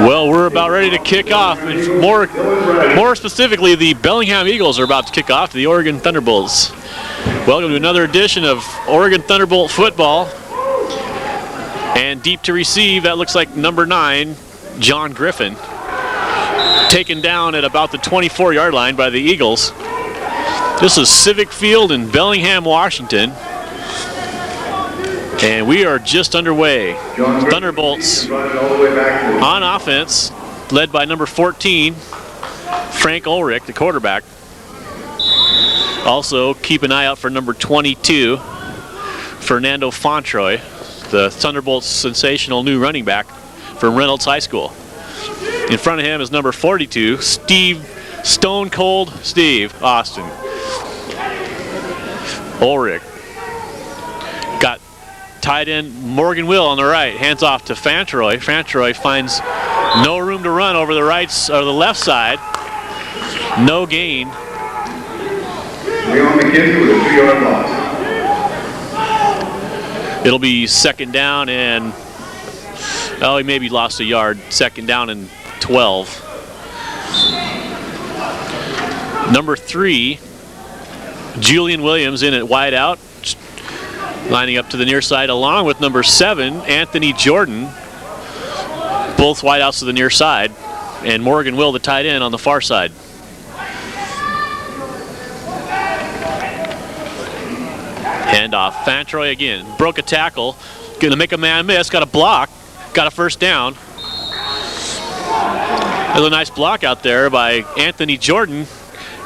Well, we're about ready to kick off. More specifically, the BELHM Eagles are about to kick off the Oregon Thunderbolts. Welcome to another edition of Oregon Thunderbolt football. And deep to receive, that looks like number 9, John Griffin. Taken down at about the 24-yard line by the Eagles. This is Civic Field in Bellingham, Washington. And we are just underway. Thunderbolts on offense, led by number 14, Frank Ulrich, the quarterback. Also, keep an eye out for number 22, Fernando Fontroy, the Thunderbolts' sensational new running back from Reynolds High School. In front of him is number 42, Stone Cold Steve Austin. Ulrich got tight end Morgan Will on the right, hands off to Fantroy. Fantroy finds no room to run over the the left side. No gain. Leon McKinney with a 2-yard loss. It'll be second down and, he maybe lost a yard. Second down and 12. Number 3, Julian Williams in at wide out, lining up to the near side along with number 7, Anthony Jordan. Both wideouts to the near side, and Morgan Will, the tight end, on the far side. Handoff, Fantroy again. Broke a tackle, gonna make a man miss, got a block, got a first down. There's a nice block out there by Anthony Jordan,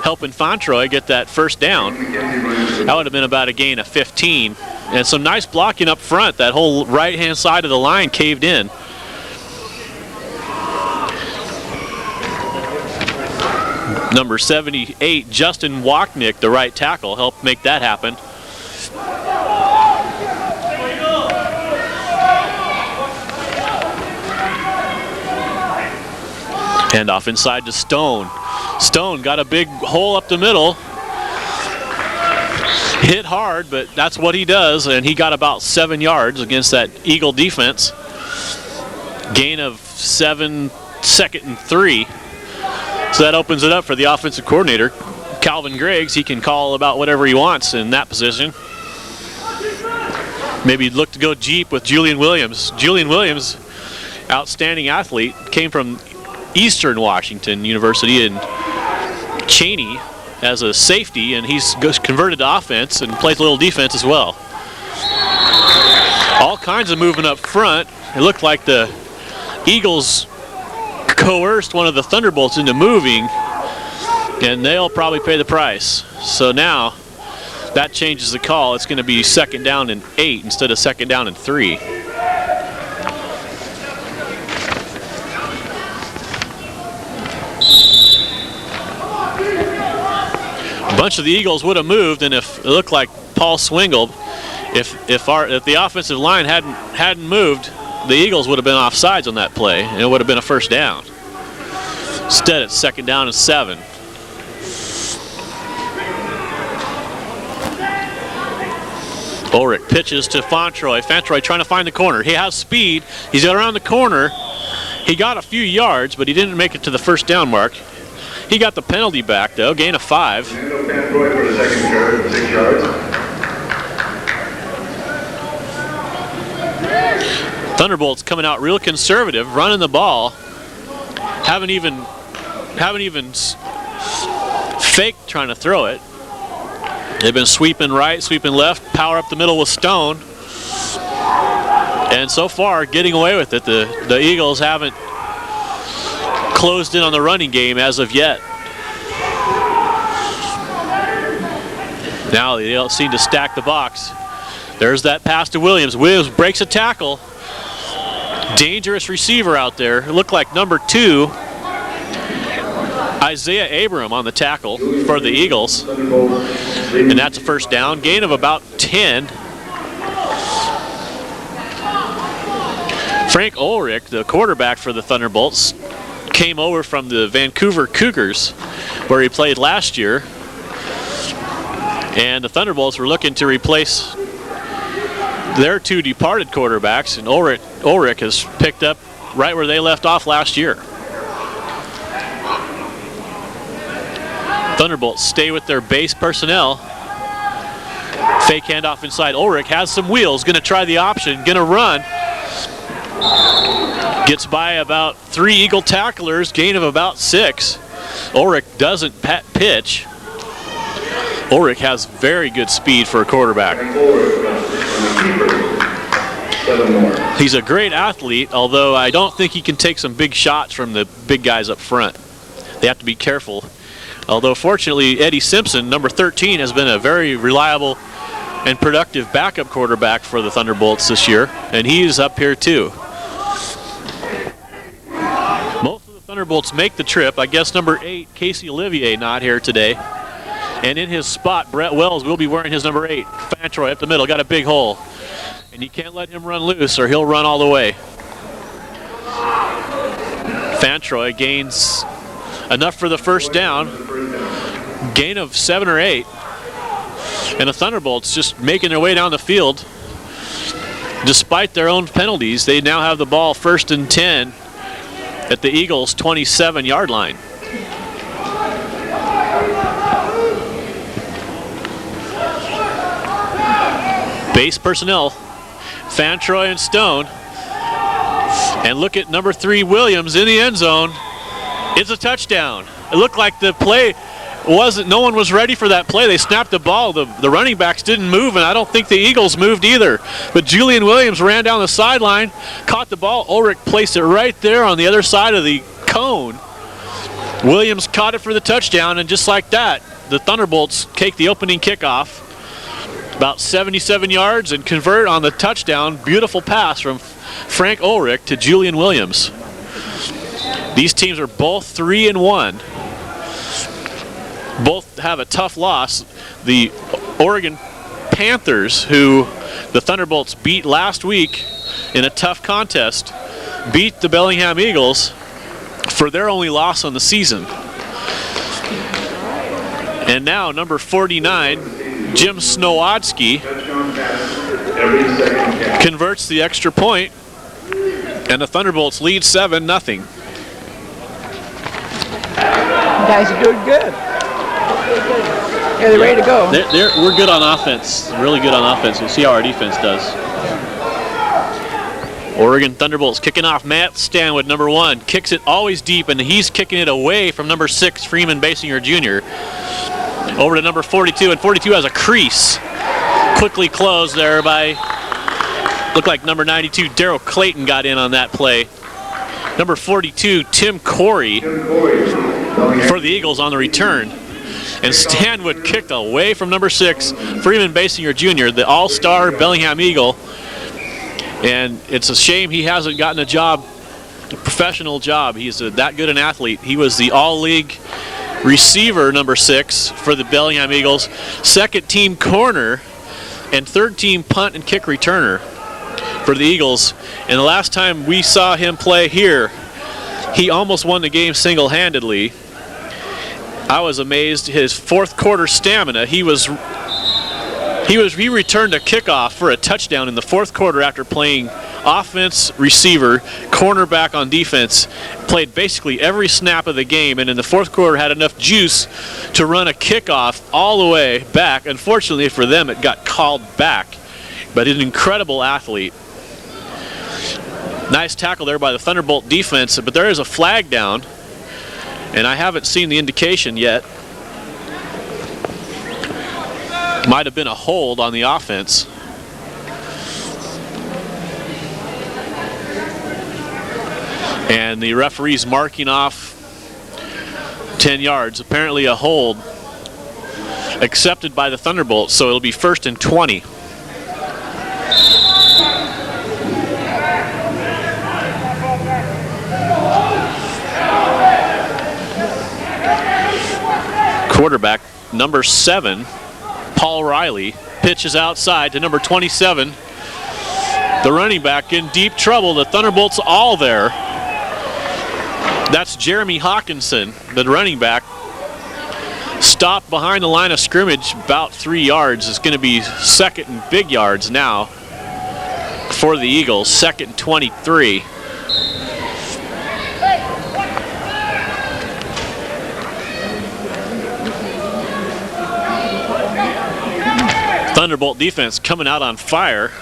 helping Fontroy get that first down. That would have been about a gain of 15. And some nice blocking up front. That whole right-hand side of the line caved in. Number 78, Justin Wachnick, the right tackle, helped make that happen. Hand off inside to Stone. Stone got a big hole up the middle. Hit hard, but that's what he does, and he got about 7 yards against that Eagle defense. Gain of 7, second and 3. So that opens it up for the offensive coordinator, Calvin Griggs. He can call about whatever he wants in that position. Maybe look to go deep with Julian Williams. Julian Williams, outstanding athlete, came from Eastern Washington University in Cheney as a safety, and he's converted to offense and plays a little defense as well. All kinds of movement up front. It looked like the Eagles coerced one of the Thunderbolts into moving, and they'll probably pay the price. So now that changes the call. It's going to be second down and 8 instead of second down and 3. A bunch of the Eagles would have moved, and if it looked like Paul Swingle, if the offensive line hadn't moved, the Eagles would have been offsides on that play, and it would have been a first down. Instead, it's second down and 7. Ulrich pitches to Fontroy. Fontroy trying to find the corner. He has speed. He's got around the corner. He got a few yards, but he didn't make it to the first down mark. He got the penalty back, though, gain of 5. Fontroy for the second turn, 6 yards. Thunderbolts coming out real conservative, running the ball. Haven't even faked trying to throw it. They've been sweeping right, sweeping left, power up the middle with Stone. And so far, getting away with it. The Eagles haven't closed in on the running game as of yet. Now they don't seem to stack the box. There's that pass to Williams. Williams breaks a tackle. Dangerous receiver out there. It looked like number 2, Isaiah Abram, on the tackle for the Eagles. And that's a first down. Gain of about 10. Frank Ulrich, the quarterback for the Thunderbolts, came over from the Vancouver Cougars, where he played last year. And the Thunderbolts were looking to replace their 2 departed quarterbacks, and Ulrich has picked up right where they left off last year. Thunderbolts stay with their base personnel. Fake handoff inside. Ulrich has some wheels, gonna try the option, gonna run. Gets by about 3 Eagle tacklers, gain of about 6. Ulrich doesn't pitch. Ulrich has very good speed for a quarterback. He's a great athlete, although I don't think he can take some big shots from the big guys up front. They have to be careful. Although fortunately, Eddie Simpson, number 13, has been a very reliable and productive backup quarterback for the Thunderbolts this year, and he's up here too. Most of the Thunderbolts make the trip. I guess number 8, Casey Olivier, not here today. And in his spot, Brett Wells will be wearing his number 8. Fantroy up the middle, got a big hole. And you can't let him run loose or he'll run all the way. Fantroy gains enough for the first down. Gain of 7 or 8. And the Thunderbolts just making their way down the field. Despite their own penalties, they now have the ball 1st and 10 at the Eagles' 27-yard line. Base personnel, Fantroy and Stone. And look at number 3, Williams in the end zone. It's a touchdown. It looked like the play no one was ready for that play. They snapped the ball. The running backs didn't move, and I don't think the Eagles moved either. But Julian Williams ran down the sideline, caught the ball. Ulrich placed it right there on the other side of the cone. Williams caught it for the touchdown, and just like that, the Thunderbolts take the opening kickoff. About 77 yards and convert on the touchdown. Beautiful pass from Frank Ulrich to Julian Williams. These teams are both 3-1. Both have a tough loss. The Oregon Panthers, who the Thunderbolts beat last week in a tough contest, beat the BELHM Eagles for their only loss on the season. And now number 49, Jim Snowodsky, converts the extra point, and the Thunderbolts lead 7-0. You guys are doing good. Yeah, they're ready to go. We're good on offense, really good on offense. We'll see how our defense does. Oregon Thunderbolts kicking off. Matt Stanwood, number 1, kicks it always deep, and he's kicking it away from number 6, Freeman Basinger Jr. Over to number 42, and 42 has a crease. Quickly closed there by, looked like number 92, Darrell Clayton got in on that play. Number 42, Tim Corey for the Eagles on the return. And Stanwood kicked away from number 6, Freeman Basinger Jr., the all-star BELHM Eagle. And it's a shame he hasn't gotten a job, a professional job. He's that good an athlete. He was the all-league receiver, number 6, for the BELHM Eagles, second-team corner, and third-team punt and kick returner for the Eagles. And the last time we saw him play here, he almost won the game single-handedly. I was amazed his fourth quarter stamina. He returned a kickoff for a touchdown in the fourth quarter after playing offense, receiver, cornerback on defense. Played basically every snap of the game, and in the fourth quarter had enough juice to run a kickoff all the way back. Unfortunately for them, it got called back, but an incredible athlete. Nice tackle there by the Thunderbolt defense, but there is a flag down, and I haven't seen the indication yet. Might have been a hold on the offense. And the referee's marking off 10 yards. Apparently a hold accepted by the Thunderbolts, so it'll be 1st and 20. Quarterback, number 7, Paul Riley, pitches outside to number 27. The running back in deep trouble. The Thunderbolts all there. That's Jeremy Hawkinson, the running back. Stopped behind the line of scrimmage about 3 yards. It's going to be 2nd and big yards now for the Eagles. 2nd and 23. Thunderbolt defense coming out on fire.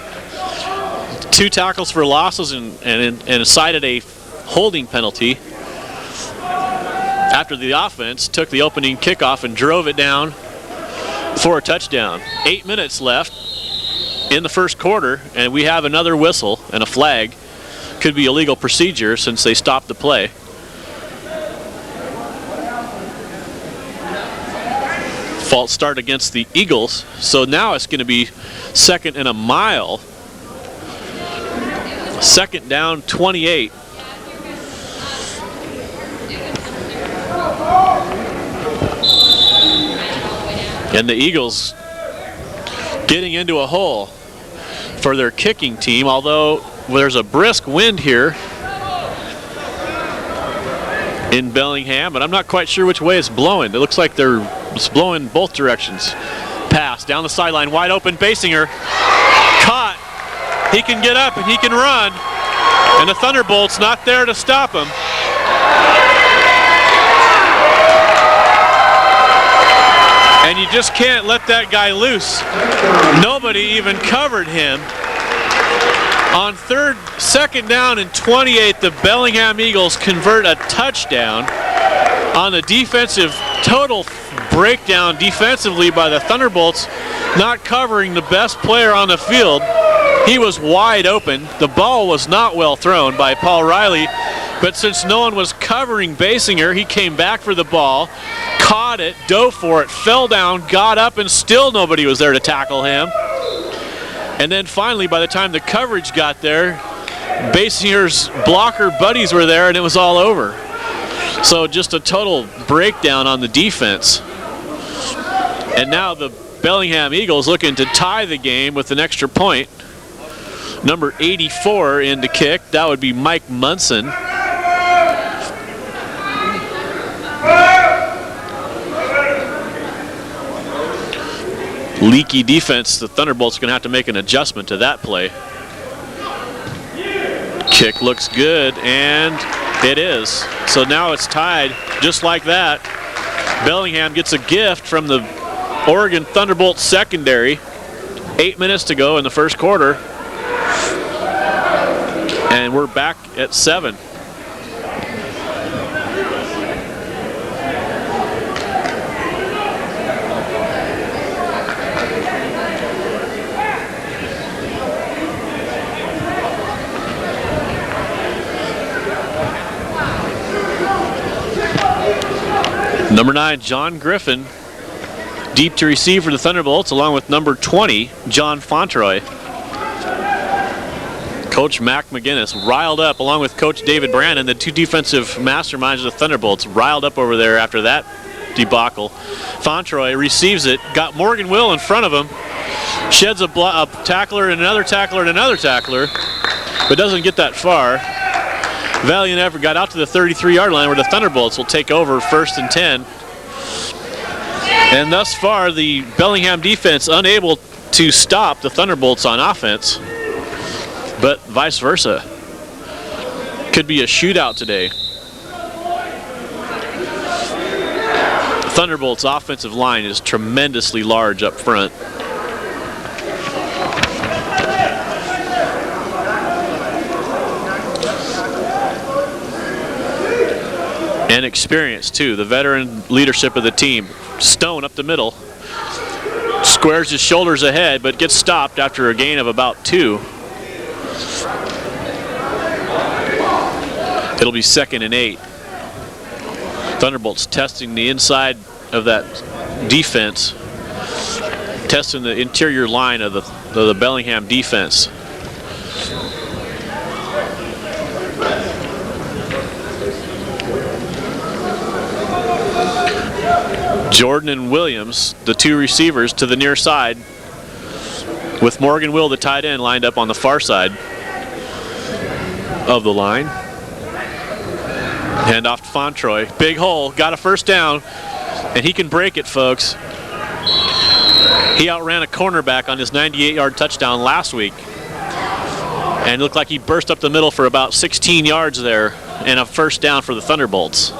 2 tackles for losses and cited a holding penalty after the offense took the opening kickoff and drove it down for a touchdown. 8 minutes left in the first quarter, and we have another whistle and a flag. Could be illegal procedure since they stopped the play. False start against the Eagles, so now it's going to be 2nd and a mile. 2nd down, 28. And the Eagles getting into a hole for their kicking team, although there's a brisk wind here in Bellingham, but I'm not quite sure which way it's blowing. It looks like it's blowing both directions. Pass down the sideline, wide open, Basinger. Caught. He can get up and he can run, and the Thunderbolts not there to stop him. And you just can't let that guy loose. Nobody even covered him. On 2nd down and 28, the Bellingham Eagles convert a touchdown on the defensive total breakdown defensively by the Thunderbolts, not covering the best player on the field. He was wide open. The ball was not well thrown by Paul Riley, but since no one was covering Basinger, he came back for the ball, caught it, dove for it, fell down, got up, and still nobody was there to tackle him. And then finally, by the time the coverage got there, Basinger's blocker buddies were there, and it was all over. So just a total breakdown on the defense. And now the Bellingham Eagles looking to tie the game with an extra point. Number 84 in to kick. That would be Mike Munson. Leaky defense. The Thunderbolts are going to have to make an adjustment to that play. Kick looks good, and it is. So now it's tied just like that. Bellingham gets a gift from the Oregon Thunderbolts secondary. 8 minutes to go in the first quarter. And we're back at 7. Number 9, John Griffin, deep to receive for the Thunderbolts, along with number 20, John Fontroy. Coach Mac McGinnis riled up, along with Coach David Brandon, the 2 defensive masterminds of the Thunderbolts, riled up over there after that debacle. Fontroy receives it, got Morgan Will in front of him, sheds a tackler and another tackler and another tackler, but doesn't get that far. Valiant effort, got out to the 33-yard line where the Thunderbolts will take over 1st and 10. And thus far, the Bellingham defense unable to stop the Thunderbolts on offense, but vice versa. Could be a shootout today. The Thunderbolts' offensive line is tremendously large up front. And experience too, the veteran leadership of the team. Stone up the middle, squares his shoulders ahead, but gets stopped after a gain of about 2. It'll be 2nd and 8. Thunderbolts testing the inside of that defense, testing the interior line of the Bellingham defense. Jordan and Williams, the 2 receivers, to the near side, with Morgan Will, the tight end, lined up on the far side of the line. Hand off to Fontroy. Big hole, got a 1st down, and he can break it, folks. He outran a cornerback on his 98-yard touchdown last week, and looked like he burst up the middle for about 16 yards there, and a 1st down for the Thunderbolts.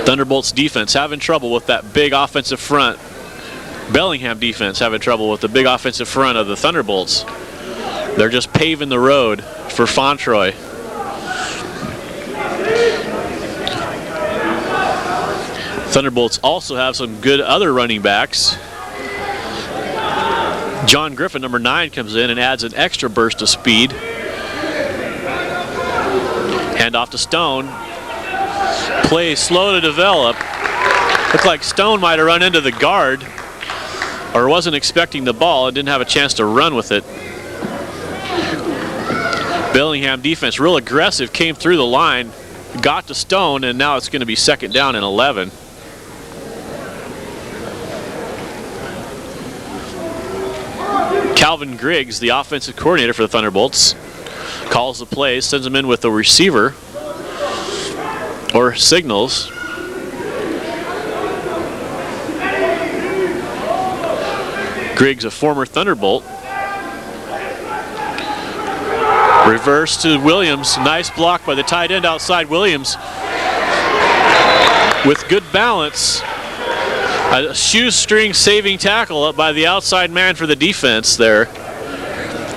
Thunderbolts defense having trouble with that big offensive front. Bellingham defense having trouble with the big offensive front of the Thunderbolts. They're just paving the road for Fontroy. Thunderbolts also have some good other running backs. John Griffin, number 9, comes in and adds an extra burst of speed. Hand off to Stone. Play slow to develop. Looked like Stone might have run into the guard or wasn't expecting the ball and didn't have a chance to run with it. Bellingham defense, real aggressive, came through the line, got to Stone, and now it's going to be 2nd down and 11. Calvin Griggs, the offensive coordinator for the Thunderbolts, calls the plays, sends them in with the receiver or signals. Griggs, a former Thunderbolt. Reverse to Williams. Nice block by the tight end outside Williams. With good balance. A shoestring saving tackle up by the outside man for the defense there.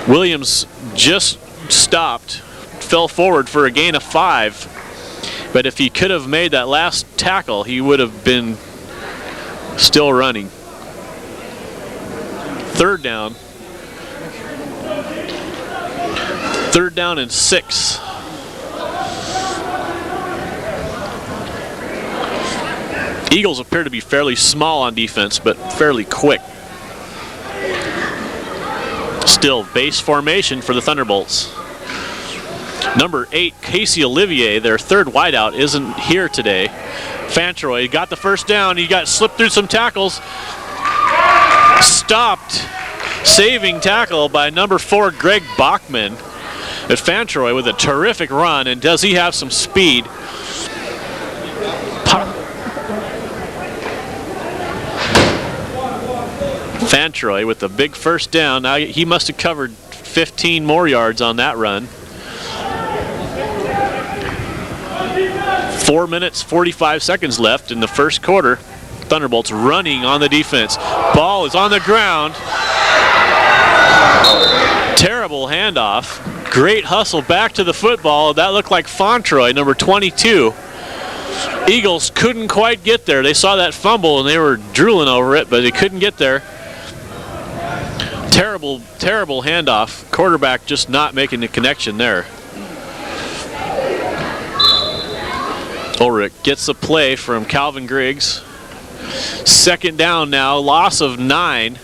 Williams just stopped. Fell forward for a gain of 5. But if he could have made that last tackle, he would have been still running. 3rd down. 3rd down and 6. Eagles appear to be fairly small on defense, but fairly quick. Still base formation for the Thunderbolts. Number 8, Casey Olivier, their 3rd wideout, isn't here today. Fantroy got the 1st down. He got slipped through some tackles. Stopped. Saving tackle by number 4, Greg Bachman. At Fantroy with a terrific run, and does he have some speed? Fantroy with the big 1st down. Now he must have covered 15 more yards on that run. 4 minutes, 45 seconds left in the 1st quarter. Thunderbolts running on the defense. Ball is on the ground. Terrible handoff. Great hustle back to the football. That looked like Fontroy, number 22. Eagles couldn't quite get there. They saw that fumble and they were drooling over it, but they couldn't get there. Terrible, terrible handoff. Quarterback just not making the connection there. Ulrich gets a play from Calvin Griggs. 2nd down now, loss of 9.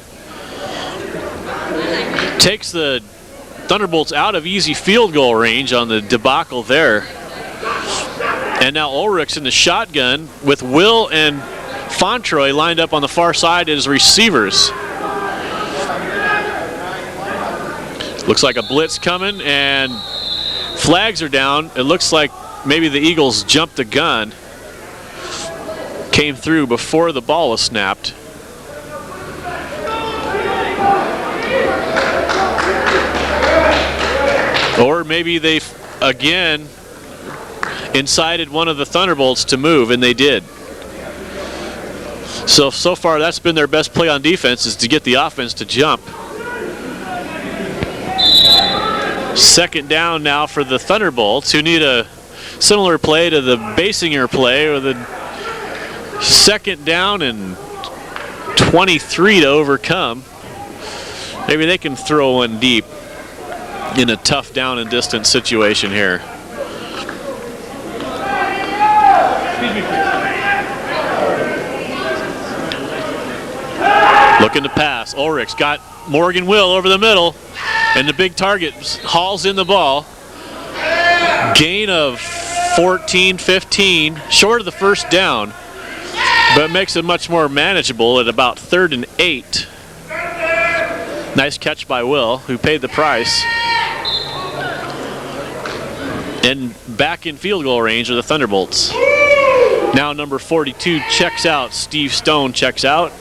Takes the Thunderbolts out of easy field goal range on the debacle there. And now Ulrich's in the shotgun with Will and Fontroy lined up on the far side as receivers. Looks like a blitz coming and flags are down. It looks like maybe the Eagles jumped the gun. Came through before the ball was snapped. Or maybe they, again, incited one of the Thunderbolts to move, and they did. So far that's been their best play on defense, is to get the offense to jump. 2nd down now for the Thunderbolts, who need a similar play to the Basinger play, with a 2nd down and 23 to overcome. Maybe they can throw one deep in a tough down and distance situation here. Looking to pass. Ulrich's got Morgan Will over the middle, and the big target hauls in the ball. Gain of 14, 15, short of the 1st down, but makes it much more manageable at about 3rd and 8. Nice catch by Will, who paid the price. And back in field goal range are the Thunderbolts. Now number 42 checks out. Steve Stone checks out.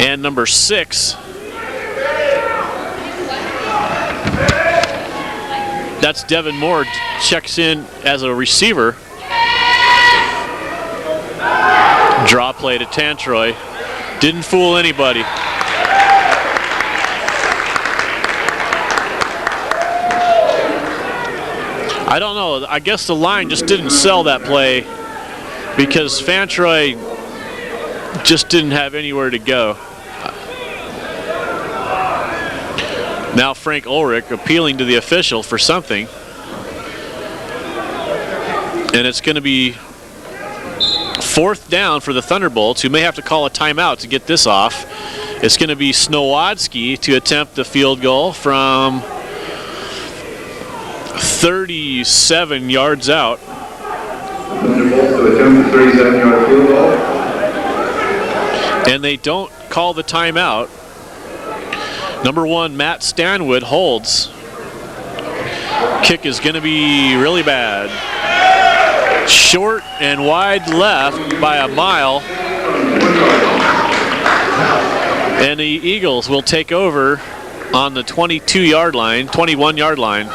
And number 6 That's Devin Moore, checks in as a receiver. Draw play to Tantroy. Didn't fool anybody. I don't know. I guess the line just didn't sell that play because Fantroy just didn't have anywhere to go. Now Frank Ulrich appealing to the official for something. And it's going to be 4th down for the Thunderbolts, who may have to call a timeout to get this off. It's going to be Snowodsky to attempt the field goal from 37 yards out. Thunderbolts to attempt the 37-yard field goal. And they don't call the timeout. Number 1, Matt Stanwood holds. Kick is going to be really bad. Short and wide left by a mile. And the Eagles will take over on the 22-yard line, 21-yard line.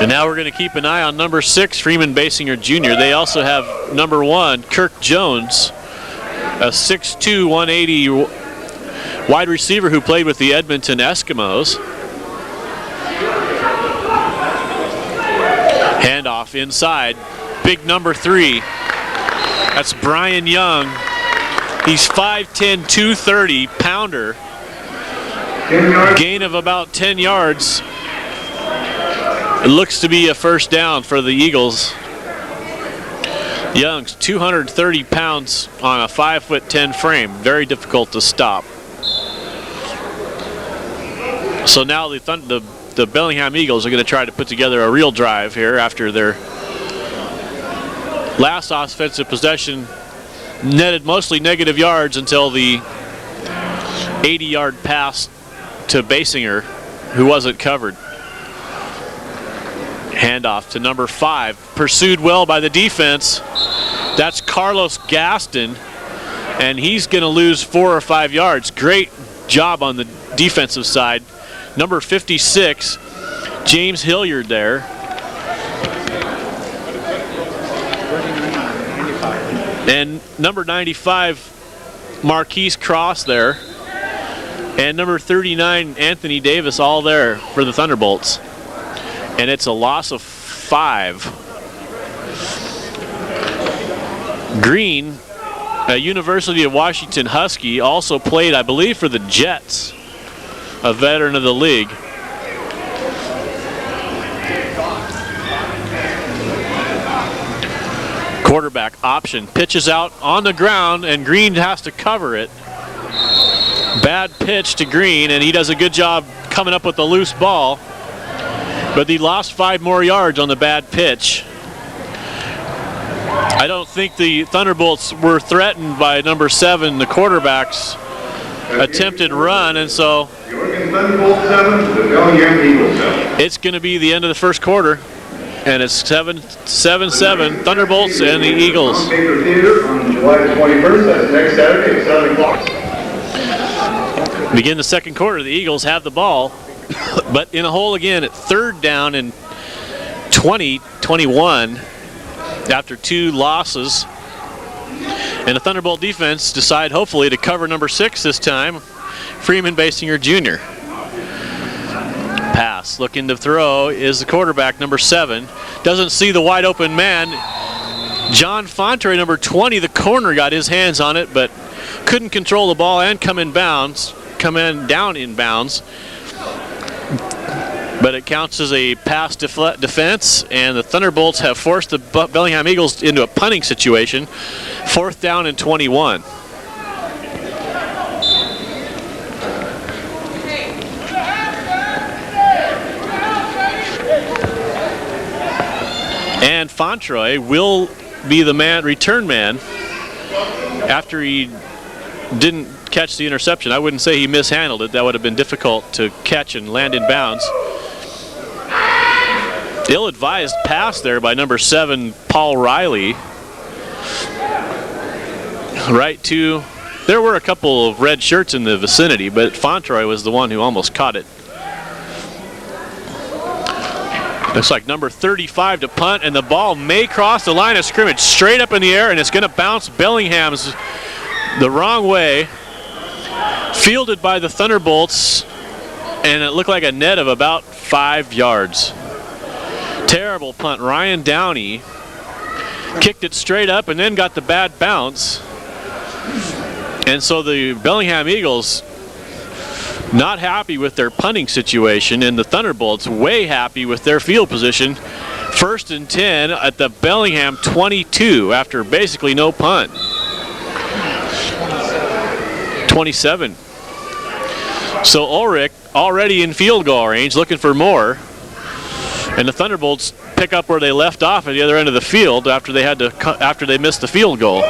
And now we're going to keep an eye on number 6, Freeman Basinger Jr. They also have number 1, Kirk Jones, a 6'2", 180 wide receiver who played with the Edmonton Eskimos. Handoff inside, big number 3. That's Brian Young. He's 5'10", 230 pounder. Gain of about 10 yards. It looks to be a first down for the Eagles. Young's 230 pounds on a 5'10" frame. Very difficult to stop. So now the Bellingham Eagles are going to try to put together a real drive here after their last offensive possession netted mostly negative yards until the 80-yard pass to Basinger, who wasn't covered. Handoff to number 5, pursued well by the defense. That's Carlos Gaston, and he's going to lose 4 or 5 yards. Great job on the defensive side. Number 56, James Hilliard there. And number 95, Marquise Cross there. And number 39, Anthony Davis, all there for the Thunderbolts. And it's a loss of 5. Green, a University of Washington Husky, also played, I believe, for the Jets, a veteran of the league. Quarterback option, pitches out on the ground, and Green has to cover it. Bad pitch to Green, and he does a good job coming up with the loose ball. But he lost 5 more yards on the bad pitch. I don't think the Thunderbolts were threatened by number 7, the quarterback's attempted run, and so it's going to be the end of the first quarter, and it's 7-7 Thunderbolts and the Eagles. On July 21st, that's next Saturday at 7 o'clock. Begin the second quarter. The Eagles have the ball, but in a hole again at 3rd down and 20-21 after 2 losses. And the Thunderbolt defense decide hopefully to cover number 6 this time, Freeman Basinger Jr. Pass, looking to throw is the quarterback, number 7. Doesn't see the wide open man. John Fontre, number 20, the corner, got his hands on it, but couldn't control the ball and come down in bounds. But it counts as a pass defense, and the Thunderbolts have forced the Bellingham Eagles into a punting situation. 4th down and 21. And Fontroy will be the return man after he didn't catch the interception. I wouldn't say he mishandled it. That would have been difficult to catch and land in bounds. Ill-advised pass there by number 7, Paul Riley. Right to There were a couple of red shirts in the vicinity, but Fontroy was the one who almost caught it. Looks like number 35 to punt, and the ball may cross the line of scrimmage straight up in the air, and it's going to bounce Bellingham's the wrong way. Fielded by the Thunderbolts, and it looked like a net of about 5 yards. Terrible punt. Ryan Downey kicked it straight up and then got the bad bounce. And so the Bellingham Eagles not happy with their punting situation, and the Thunderbolts way happy with their field position. 1st and 10 at the Bellingham 22 after basically no punt. 27. So Ulrich already in field goal range, looking for more. And the Thunderbolts pick up where they left off at the other end of the field after they missed the field goal.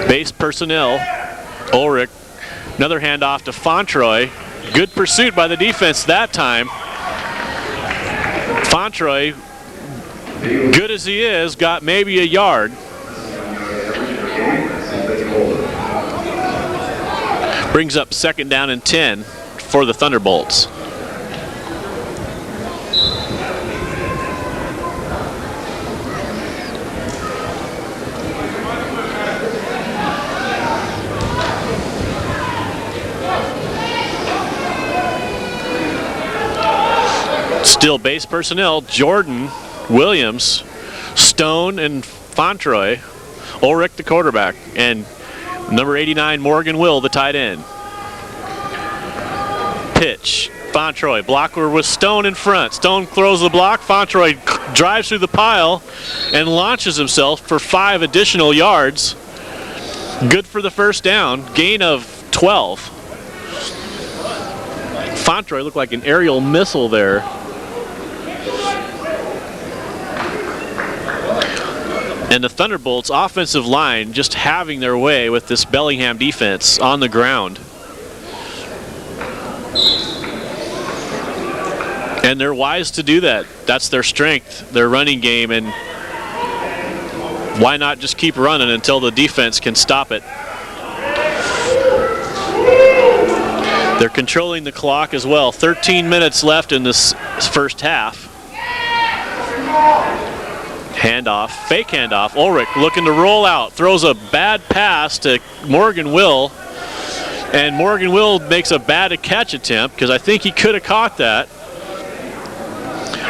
Base personnel, Ulrich, another handoff to Fontroy. Good pursuit by the defense that time. Fontroy, good as he is, got maybe a yard. Brings up 2nd down and 10 for the Thunderbolts. Still base personnel, Jordan, Williams, Stone, and Fontroy. Ulrich the quarterback, and number 89, Morgan Will, the tight end. Pitch, Fontroy, blocker with Stone in front. Stone throws the block, Fontroy drives through the pile and launches himself for 5 additional yards. Good for the 1st down, gain of 12. Fontroy looked like an aerial missile there. And the Thunderbolts' offensive line just having their way with this Bellingham defense on the ground. And they're wise to do that. That's their strength, their running game, and why not just keep running until the defense can stop it? They're controlling the clock as well. 13 minutes left in this 1st half. Handoff, fake handoff. Ulrich looking to roll out, throws a bad pass to Morgan Will, and Morgan Will makes a bad catch attempt because I think he could have caught that.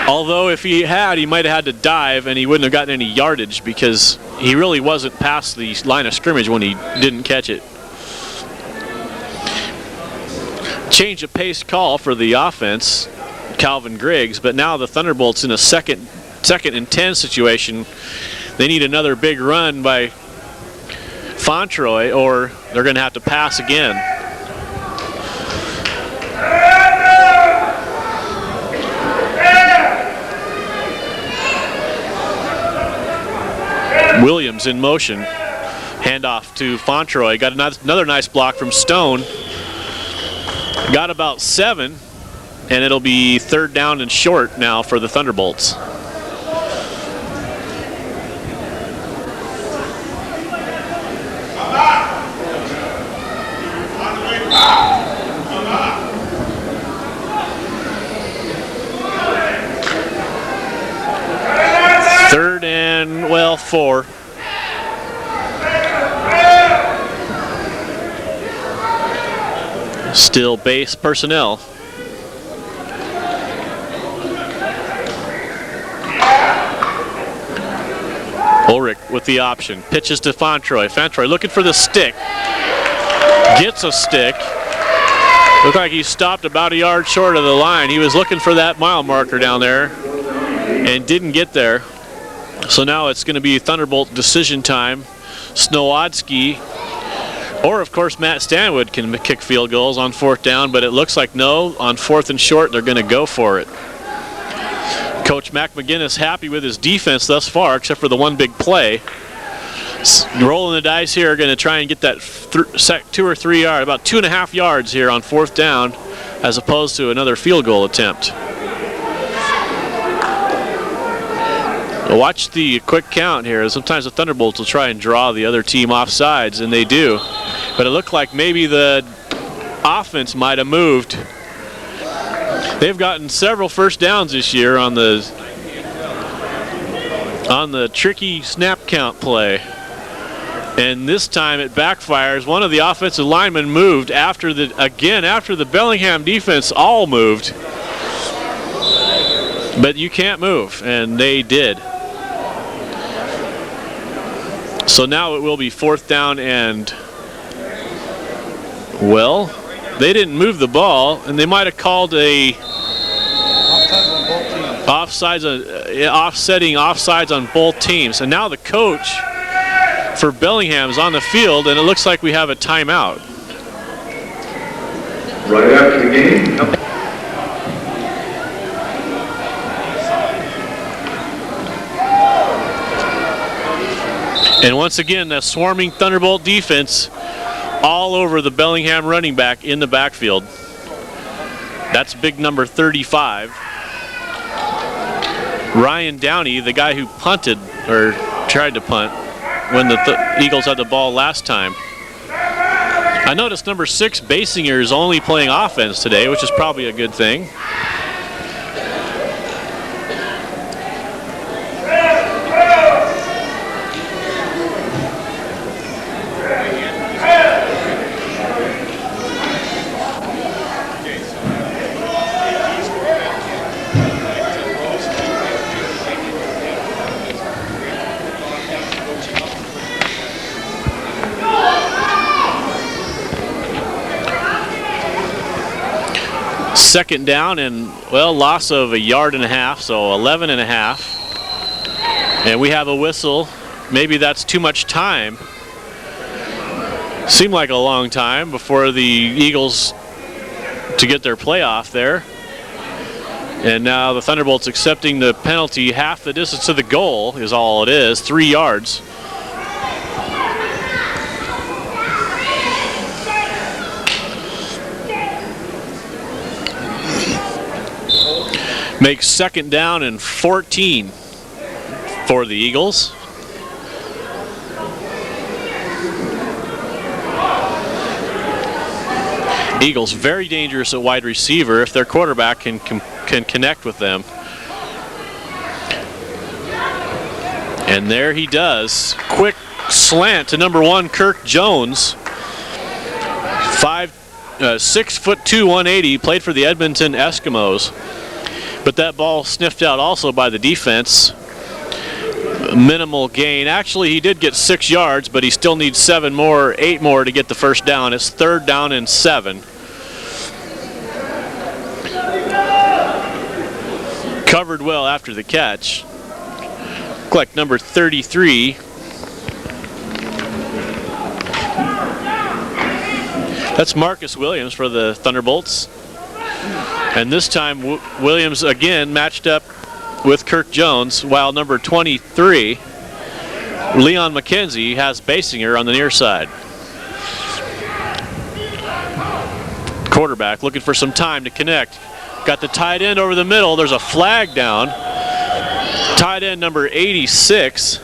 Although if he had, he might have had to dive and he wouldn't have gotten any yardage because he really wasn't past the line of scrimmage when he didn't catch it. Change of pace call for the offense, Calvin Griggs, but now the Thunderbolts in a second and 10 situation. They need another big run by Fontroy or they're going to have to pass again. Williams in motion. Handoff to Fontroy. Got another nice block from Stone. Got about 7, and it'll be 3rd down and short now for the Thunderbolts. Third and, well, 4. Still base personnel. Ulrich with the option. Pitches to Fontroy. Fontroy looking for the stick. Gets a stick. Looked like he stopped about a yard short of the line. He was looking for that mile marker down there and didn't get there. So now it's going to be Thunderbolt decision time. Snowodsky, or of course Matt Stanwood, can kick field goals on 4th down, but it looks like no, on 4th and short they're going to go for it. Coach Mac McGinnis happy with his defense thus far, except for the one big play. Rolling the dice here, going to try and get that 2 or 3 yard, about 2.5 yards here on 4th down, as opposed to another field goal attempt. Watch the quick count here. Sometimes the Thunderbolts will try and draw the other team off sides, and they do. But it looked like maybe the offense might have moved. They've gotten several first downs this year on the tricky snap count play. And this time it backfires. One of the offensive linemen moved after the Bellingham defense all moved. But you can't move, and they did. So now it will be 4th down and, well, they didn't move the ball, and they might have called a offsetting offsides on both teams. And now the coach for Bellingham is on the field, and it looks like we have a timeout. Right after the game. And once again, the swarming Thunderbolt defense all over the Bellingham running back in the backfield. That's big number 35. Ryan Downey, the guy who punted, or tried to punt, when the Eagles had the ball last time. I noticed number 6, Basinger, is only playing offense today, which is probably a good thing. Second down and, well, loss of 1.5 yards, so 11.5. And we have a whistle. Maybe that's too much time. Seemed like a long time before the Eagles to get their playoff there. And now the Thunderbolts accepting the penalty. Half the distance to the goal is all it is, 3 yards. Makes 2nd down and 14 for the Eagles. Eagles very dangerous at wide receiver if their quarterback can connect with them. And there he does. Quick slant to number 1, Kirk Jones. 6'2", 180, played for the Edmonton Eskimos. But that ball sniffed out also by the defense. Minimal gain. Actually, he did get 6 yards, but he still needs 8 more to get the first down. It's 3rd down and 7. Covered well after the catch. Look like number 33. That's Marcus Williams for the Thunderbolts. And this time Williams again matched up with Kirk Jones, while number 23, Leon McKenzie, has Basinger on the near side. Quarterback looking for some time to connect. Got the tight end over the middle. There's a flag down. Tight end number 86.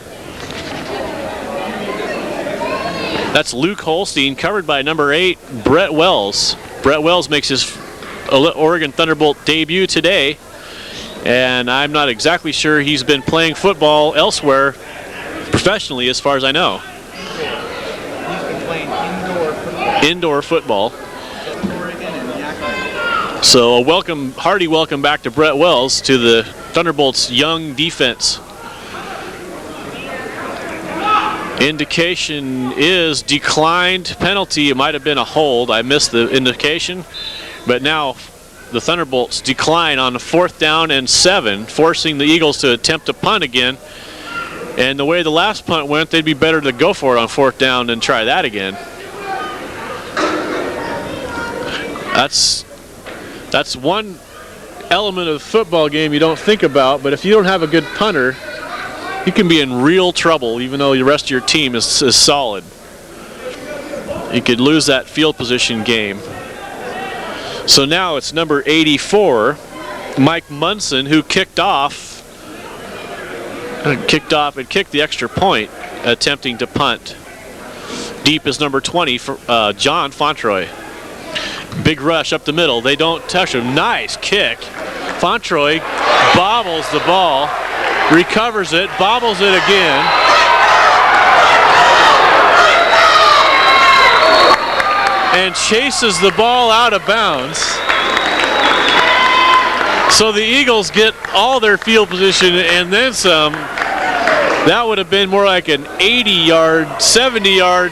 That's Luke Holstein, covered by number 8, Brett Wells. Brett Wells makes his Oregon Thunderbolt debut today, and I'm not exactly sure he's been playing football elsewhere professionally, as far as I know. He's been playing indoor football. So a hearty welcome back to Brett Wells to the Thunderbolts' young defense. Indication is declined penalty. It might have been a hold. I missed the indication. But now the Thunderbolts decline on the 4th down and 7, forcing the Eagles to attempt to punt again. And the way the last punt went, they'd be better to go for it on 4th down than try that again. That's one element of the football game you don't think about, but if you don't have a good punter, you can be in real trouble even though the rest of your team is solid. You could lose that field position game. So now it's number 84, Mike Munson, who kicked off kicked off and kicked the extra point, attempting to punt. Deep is number 20 for John Fontroy. Big rush up the middle. They don't touch him. Nice kick. Fontroy bobbles the ball, recovers it, bobbles it again. And chases the ball out of bounds. So the Eagles get all their field position and then some. That would have been more like an 80-yard, 70-yard,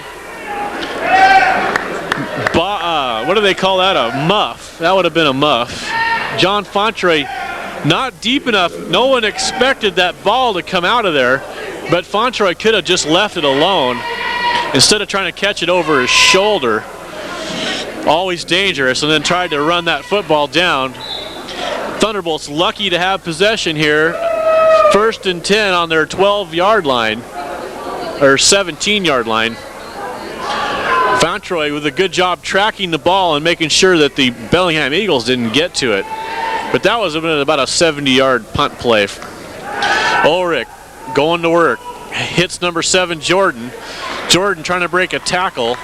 what do they call that, a muff. That would have been a muff. John Fontroy not deep enough. No one expected that ball to come out of there, but Fontroy could have just left it alone instead of trying to catch it over his shoulder. Always dangerous, and then tried to run that football down. Thunderbolts lucky to have possession here. 1st and 10 on their 12-yard line, or 17-yard line. Fontroy with a good job tracking the ball and making sure that the Bellingham Eagles didn't get to it. But that was about a 70-yard punt play. Ulrich going to work. Hits number 7, Jordan. Jordan trying to break a tackle.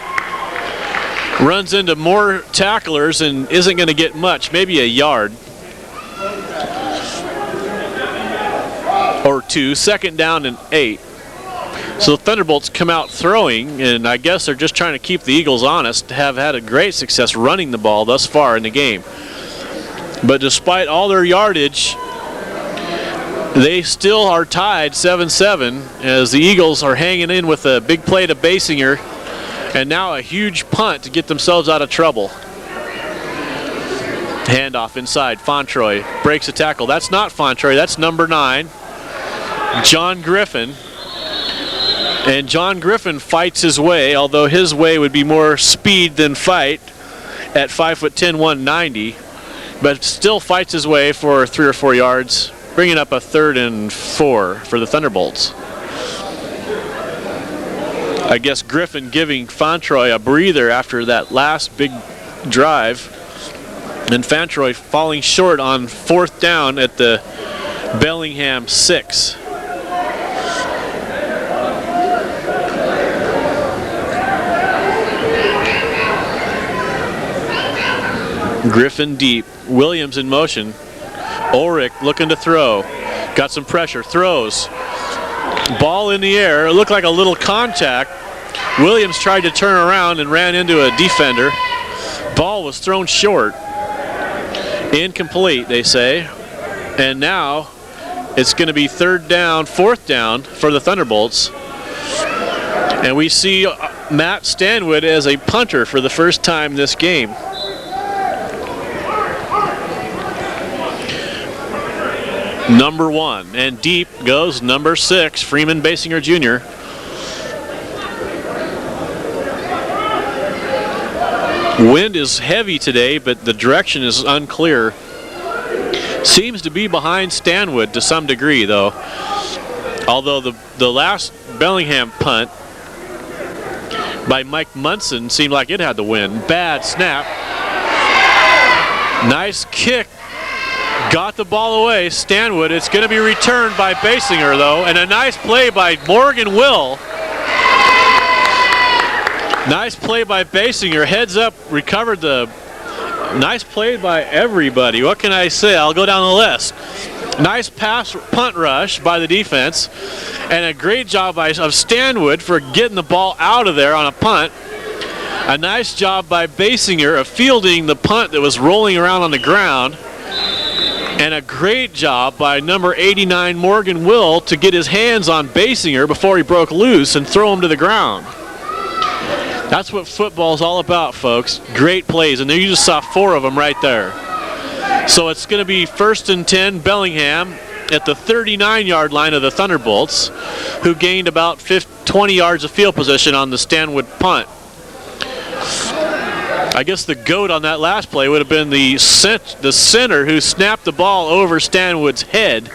Runs into more tacklers and isn't going to get much, maybe a yard. Or 2, 2nd down and 8. So the Thunderbolts come out throwing, and I guess they're just trying to keep the Eagles honest, have had a great success running the ball thus far in the game. But despite all their yardage, they still are tied 7-7 as the Eagles are hanging in with a big play to Basinger and now a huge punt to get themselves out of trouble. Handoff inside, Fontroy breaks a tackle. That's not Fontroy, that's number 9, John Griffin. And John Griffin fights his way, although his way would be more speed than fight at 5'10", 190, but still fights his way for 3 or 4 yards, bringing up a 3rd and 4 for the Thunderbolts. I guess Griffin giving Fontroy a breather after that last big drive, and Fontroy falling short on 4th down at the Bellingham 6. Griffin deep, Williams in motion, Ulrich looking to throw, got some pressure, throws, ball in the air, it looked like a little contact. Williams tried to turn around and ran into a defender. Ball was thrown short, incomplete they say, and now it's going to be 3rd down, 4th down for the Thunderbolts. And we see Matt Stanwood as a punter for the first time this game. Number 1, and deep goes number 6, Freeman Basinger Jr. Wind is heavy today, but the direction is unclear. Seems to be behind Stanwood to some degree, though. Although the last Bellingham punt by Mike Munson seemed like it had the wind. Bad snap. Nice kick. Got the ball away, Stanwood. It's going to be returned by Basinger, though, and a nice play by Morgan Will. Nice play by Basinger. Heads up, recovered the... Nice play by everybody. What can I say? I'll go down the list. Nice punt rush by the defense, and a great job of Stanwood for getting the ball out of there on a punt. A nice job by Basinger of fielding the punt that was rolling around on the ground. And a great job by number 89, Morgan Will, to get his hands on Basinger before he broke loose and throw him to the ground. That's what football's all about, folks. Great plays, and there you just saw 4 of them right there. So it's going to be 1st and 10, Bellingham at the 39-yard line of the Thunderbolts, who gained about 20 yards of field position on the Stanwood punt. I guess the GOAT on that last play would have been the center who snapped the ball over Stanwood's head,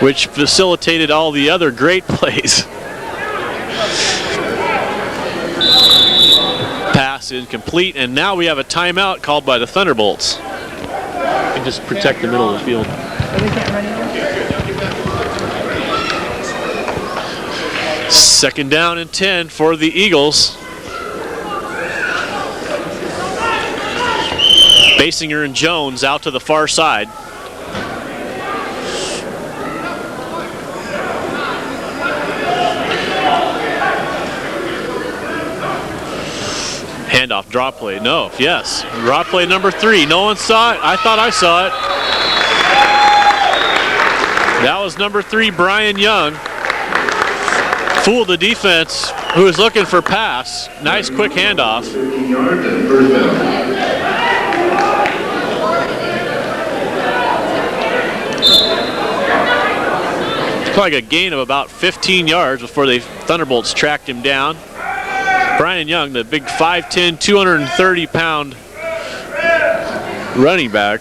which facilitated all the other great plays. Pass incomplete, and now we have a timeout called by the Thunderbolts. And just protect the middle of the field. Second down and 10 for the Eagles. Basinger and Jones out to the far side. Handoff, draw play, no, yes. Draw play number 3, no one saw it, I thought I saw it. That was number 3, Brian Young. Fooled the defense who was looking for pass. Nice quick handoff. 15 yards and first down. Like a gain of about 15 yards before the Thunderbolts tracked him down. Brian Young, the big 5'10", 230-pound running back.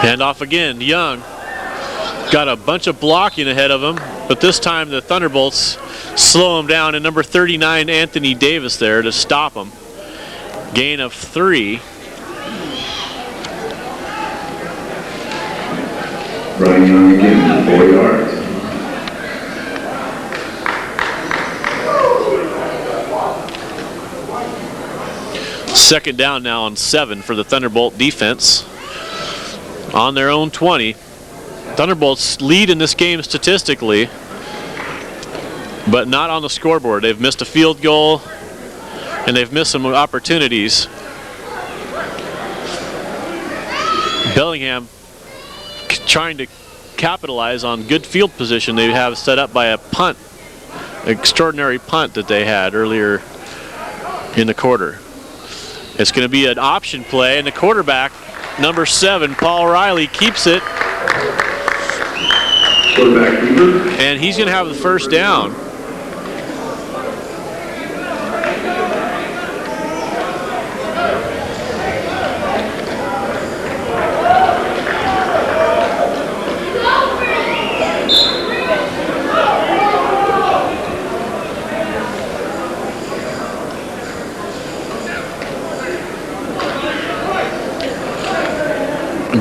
Handoff again, Young. Got a bunch of blocking ahead of him, but this time the Thunderbolts slow him down, and number 39, Anthony Davis there to stop him. Gain of 3. Brian Young again, 4 yards. Second down now on 7 for the Thunderbolt defense. On their own 20. Thunderbolts lead in this game statistically, but not on the scoreboard. They've missed a field goal, and they've missed some opportunities. Bellingham trying to capitalize on good field position they have set up by a punt, extraordinary punt that they had earlier in the quarter. It's going to be an option play, and the quarterback, number 7, Paul Riley, keeps it. Quarterback keeper. And he's going to have the first down.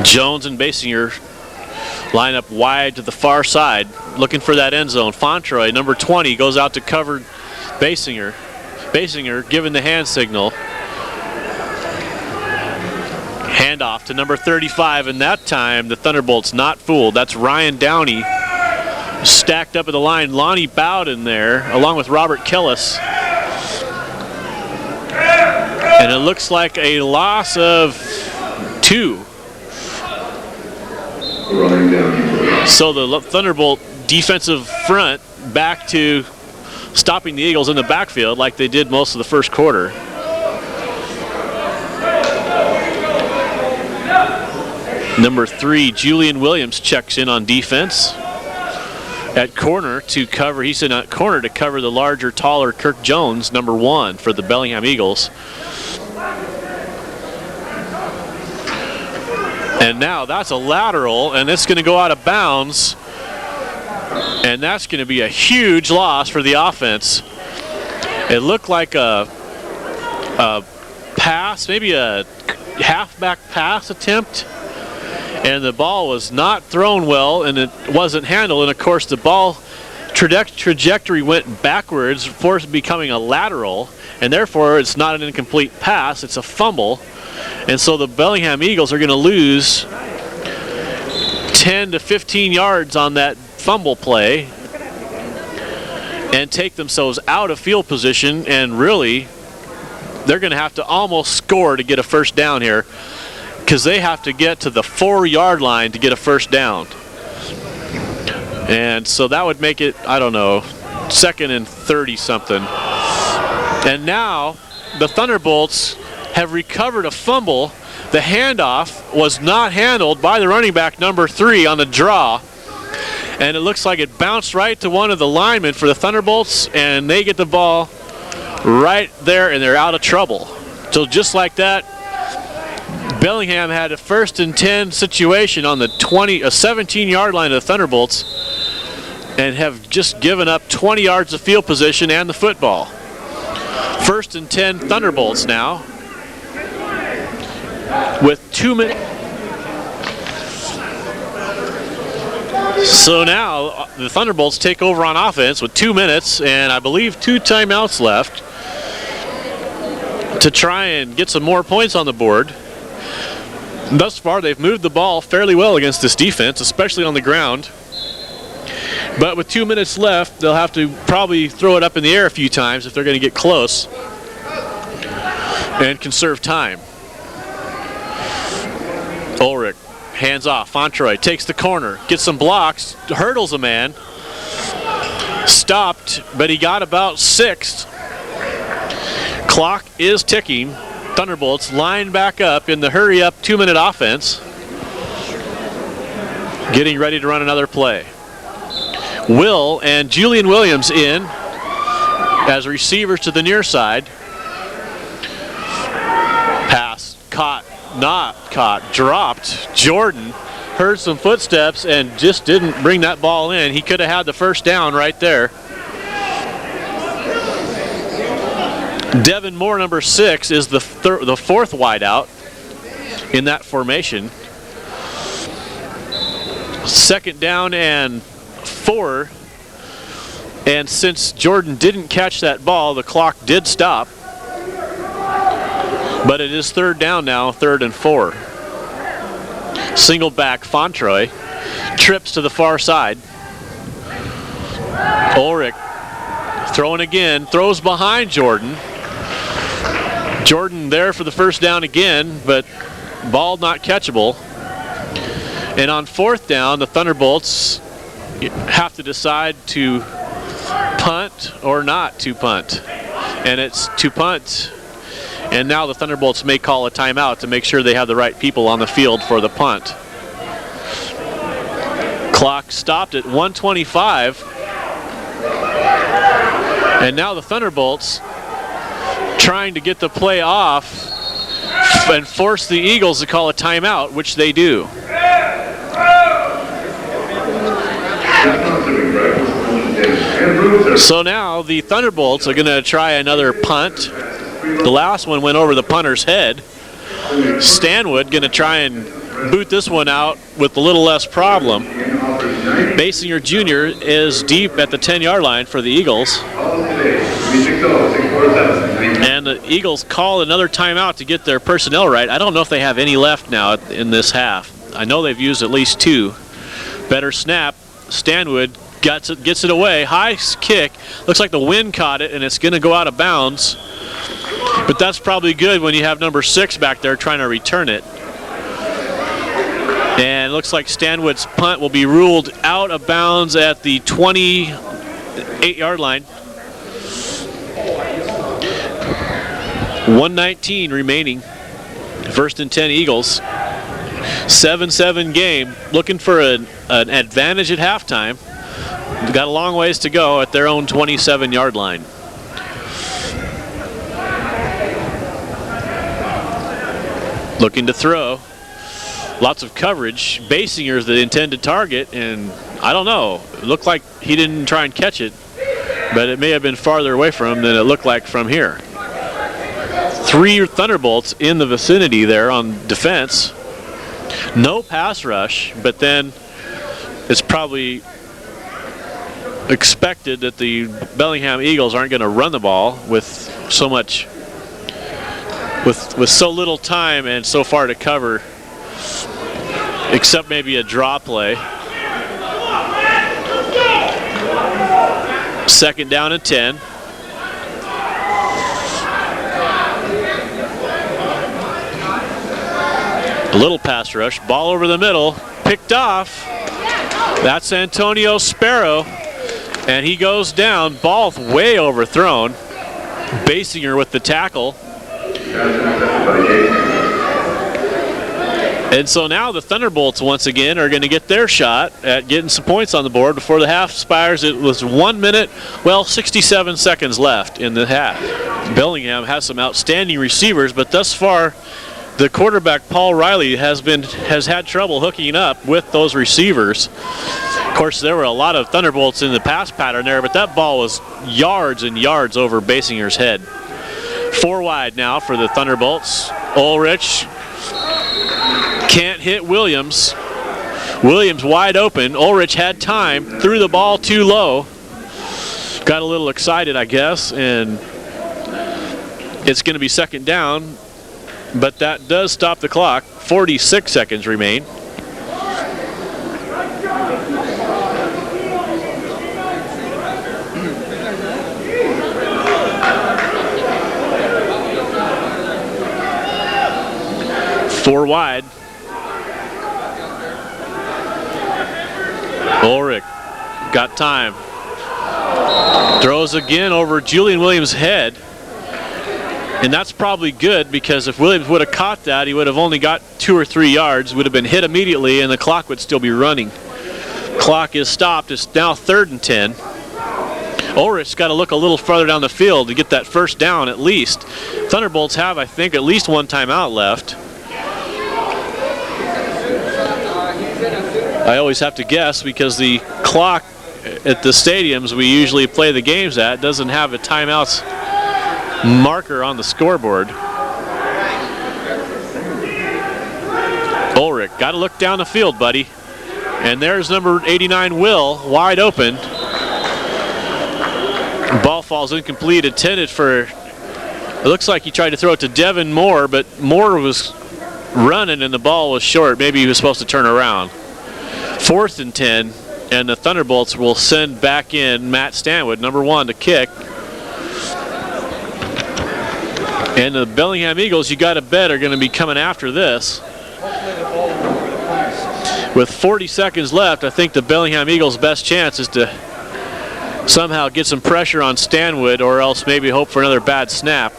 Jones and Basinger line up wide to the far side, looking for that end zone. Fontroy, number 20, goes out to cover Basinger. Basinger giving the hand signal. Handoff to number 35, and that time the Thunderbolts not fooled. That's Ryan Downey stacked up at the line. Lonnie Bowden there, along with Robert Killis. And it looks like a loss of 2. So the Thunderbolt defensive front back to stopping the Eagles in the backfield like they did most of the first quarter. Number 3, Julian Williams checks in on defense. At corner to cover, he's in at corner to cover the larger, taller Kirk Jones, number 1 for the Bellingham Eagles. And now that's a lateral, and it's going to go out of bounds. And that's going to be a huge loss for the offense. It looked like a pass, maybe a halfback pass attempt. And the ball was not thrown well, and it wasn't handled. And, of course, the ball trajectory went backwards, forced becoming a lateral. And, therefore, it's not an incomplete pass. It's a fumble. And so the Bellingham Eagles are going to lose 10 to 15 yards on that fumble play and take themselves out of field position, and really they're going to have to almost score to get a first down here, because they have to get to the 4-yard line to get a first down. And so that would make it, I don't know, 2nd and 30 something. And now the Thunderbolts have recovered a fumble. The handoff was not handled by the running back, number 3, on the draw. And it looks like it bounced right to one of the linemen for the Thunderbolts, and they get the ball right there, and they're out of trouble. So just like that, Bellingham had a 1st and 10 situation on the 17-yard line of the Thunderbolts, and have just given up 20 yards of field position and the football. First and 10 Thunderbolts now. With 2 minutes. So now the Thunderbolts take over on offense with 2 minutes and I believe 2 timeouts left to try and get some more points on the board. Thus far, they've moved the ball fairly well against this defense, especially on the ground. But with 2 minutes left, they'll have to probably throw it up in the air a few times if they're going to get close and conserve time. Ulrich, hands off. Fontroy takes the corner, gets some blocks, hurdles a man. Stopped, but he got about 6th. Clock is ticking. Thunderbolts line back up in the hurry-up 2-minute offense. Getting ready to run another play. Will and Julian Williams in as receivers to the near side. Pass caught, not caught, dropped. Jordan heard some footsteps and just didn't bring that ball in. He could have had the first down right there. Devin Moore, number 6, is the fourth wideout in that formation. Second down and 4. And since Jordan didn't catch that ball, the clock did stop. But it is third down now, 3rd and 4. Single back Fontroy trips to the far side. Ulrich throwing again, throws behind Jordan. Jordan there for the first down again, but ball not catchable. And on 4th down, the Thunderbolts have to decide to punt or not to punt. And it's to punt. And now the Thunderbolts may call a timeout to make sure they have the right people on the field for the punt. Clock stopped at 1:25. And now the Thunderbolts trying to get the play off and force the Eagles to call a timeout, which they do. So now the Thunderbolts are going to try another punt. The last one went over the punter's head. Stanwood going to try and boot this one out with a little less problem. Basinger Jr. is deep at the 10-yard line for the Eagles. And the Eagles call another timeout to get their personnel right. I don't know if they have any left now in this half. I know they've used at least 2. Better snap. Stanwood gets it away. High kick. Looks like the wind caught it, and it's going to go out of bounds. But that's probably good when you have number 6 back there trying to return it. And it looks like Stanwood's punt will be ruled out of bounds at the 28-yard line. 1:19 remaining. 1st and 10 Eagles. 7-7 game. Looking for an advantage at halftime. They've got a long ways to go at their own 27-yard line. Looking to throw. Lots of coverage. Basinger's the intended target, and I don't know. It looked like he didn't try and catch it, but it may have been farther away from him than it looked like from here. 3 Thunderbolts in the vicinity there on defense. No pass rush, but then it's probably expected that the Bellingham Eagles aren't going to run the ball with so much, with so little time and so far to cover, except maybe a draw play. 2nd down and 10. A little pass rush, ball over the middle, picked off. That's Antonio Sparrow, and he goes down, ball way overthrown. Basinger with the tackle. And so now the Thunderbolts once again are going to get their shot at getting some points on the board before the half expires. It was 1 minute, 67 seconds left in the half. Bellingham has some outstanding receivers, but thus far the quarterback Paul Riley has had trouble hooking up with those receivers. Of course, there were a lot of Thunderbolts in the pass pattern there, but that ball was yards and yards over Basinger's head. 4 wide now for the Thunderbolts. Ulrich can't hit Williams. Williams wide open. Ulrich had time, threw the ball too low. Got a little excited, I guess, and it's going to be second down, but that does stop the clock. 46 seconds remain. Four wide. Ulrich got time. Throws again over Julian Williams' head. And that's probably good, because if Williams would have caught that, he would have only got 2 or 3 yards, would have been hit immediately, and the clock would still be running. Clock is stopped. It's now 3rd and 10. Ulrich's got to look a little further down the field to get that first down at least. Thunderbolts have, I think, at least 1 timeout left. I always have to guess, because the clock at the stadiums we usually play the games at doesn't have a timeouts marker on the scoreboard. Ulrich, got to look down the field, buddy. And there's number 89, Will, wide open. Ball falls incomplete, intended for, it looks like he tried to throw it to Devin Moore, but Moore was running and the ball was short. Maybe he was supposed to turn around. 4th and 10, and the Thunderbolts will send back in Matt Stanwood, number 1, to kick. And the Bellingham Eagles, you got to bet, are going to be coming after this. With 40 seconds left, I think the Bellingham Eagles' best chance is to somehow get some pressure on Stanwood, or else maybe hope for another bad snap.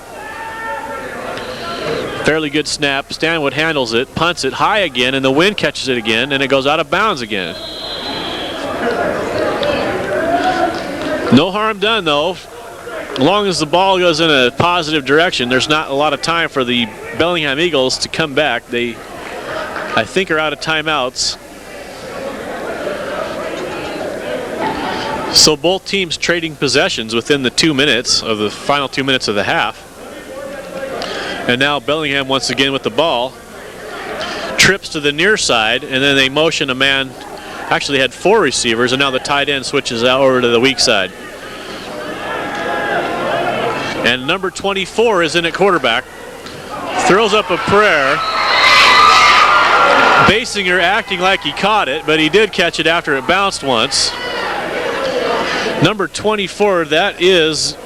Fairly good snap. Stanwood handles it, punts it high again, and the wind catches it again, and it goes out of bounds again. No harm done, though. As long as the ball goes in a positive direction, there's not a lot of time for the Bellingham Eagles to come back. They, I think, are out of timeouts. So both teams trading possessions within the 2 minutes of the final 2 minutes of the half. And now Bellingham once again with the ball. Trips to the near side, and then they motion a man. Actually had 4 receivers, and now the tight end switches out over to the weak side. And number 24 is in at quarterback. Throws up a prayer. Basinger acting like he caught it, but he did catch it after it bounced once. Number 24, that is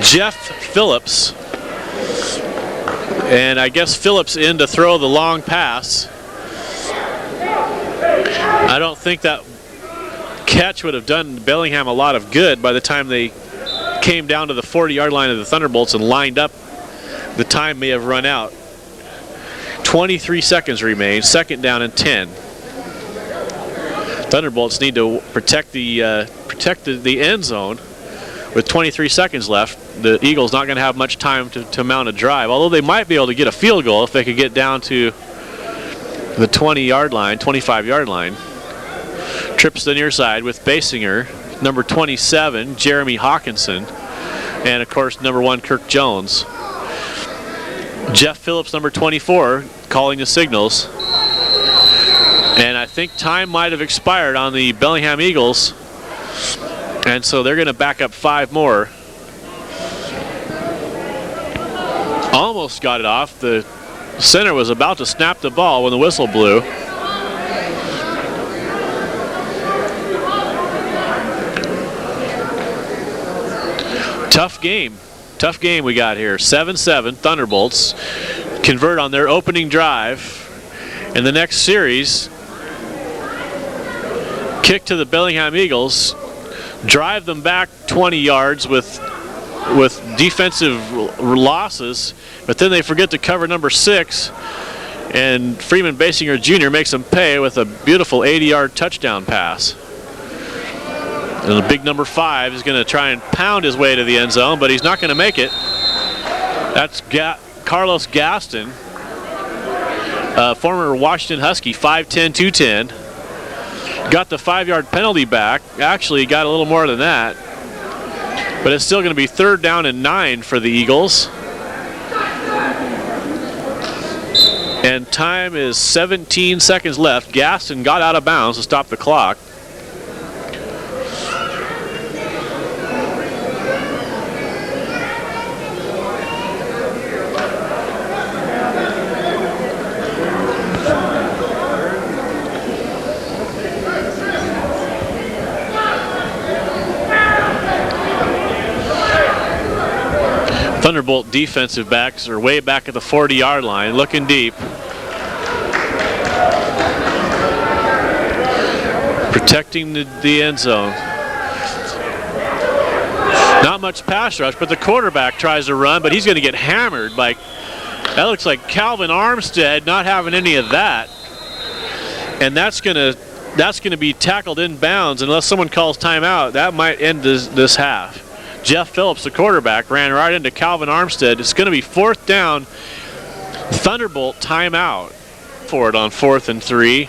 Jeff Phillips. And I guess Phillips in to throw the long pass. I don't think that catch would have done Bellingham a lot of good by the time they came down to the 40-yard line of the Thunderbolts and lined up. The time may have run out. 23 seconds remain, 2nd down and 10. Thunderbolts need to protect the end zone with 23 seconds left. The Eagles not going to have much time to mount a drive, although they might be able to get a field goal if they could get down to the 20-yard line, 25-yard line. Trips to the near side with Basinger, number 27, Jeremy Hawkinson, and of course number 1, Kirk Jones. Jeff Phillips, number 24, calling the signals. And I think time might have expired on the Bellingham Eagles, and so they're going to back up 5 more. Almost got it off. The center was about to snap the ball when the whistle blew. Tough game we got here. 7-7, Thunderbolts convert on their opening drive. In the next series, kick to the Bellingham Eagles, drive them back 20 yards with defensive losses, but then they forget to cover number 6, and Freeman Basinger Jr. makes them pay with a beautiful 80-yard touchdown pass. And the big number 5 is going to try and pound his way to the end zone, but he's not going to make it. That's Carlos Gaston, former Washington Husky, 5'10", 210. Got the 5-yard penalty back. Actually got a little more than that. But it's still going to be 3rd down and 9 for the Eagles. And time is 17 seconds left. Gaston got out of bounds to stop the clock. Thunderbolt defensive backs are way back at the 40-yard line, looking deep. Protecting the end zone. Not much pass rush, but the quarterback tries to run, but he's going to get hammered by, that looks like Calvin Armstead, not having any of that. And that's going to be tackled in bounds unless someone calls timeout. That might end this half. Jeff Phillips, the quarterback, ran right into Calvin Armstead. It's going to be 4th down. Thunderbolt timeout for it on 4th and 3.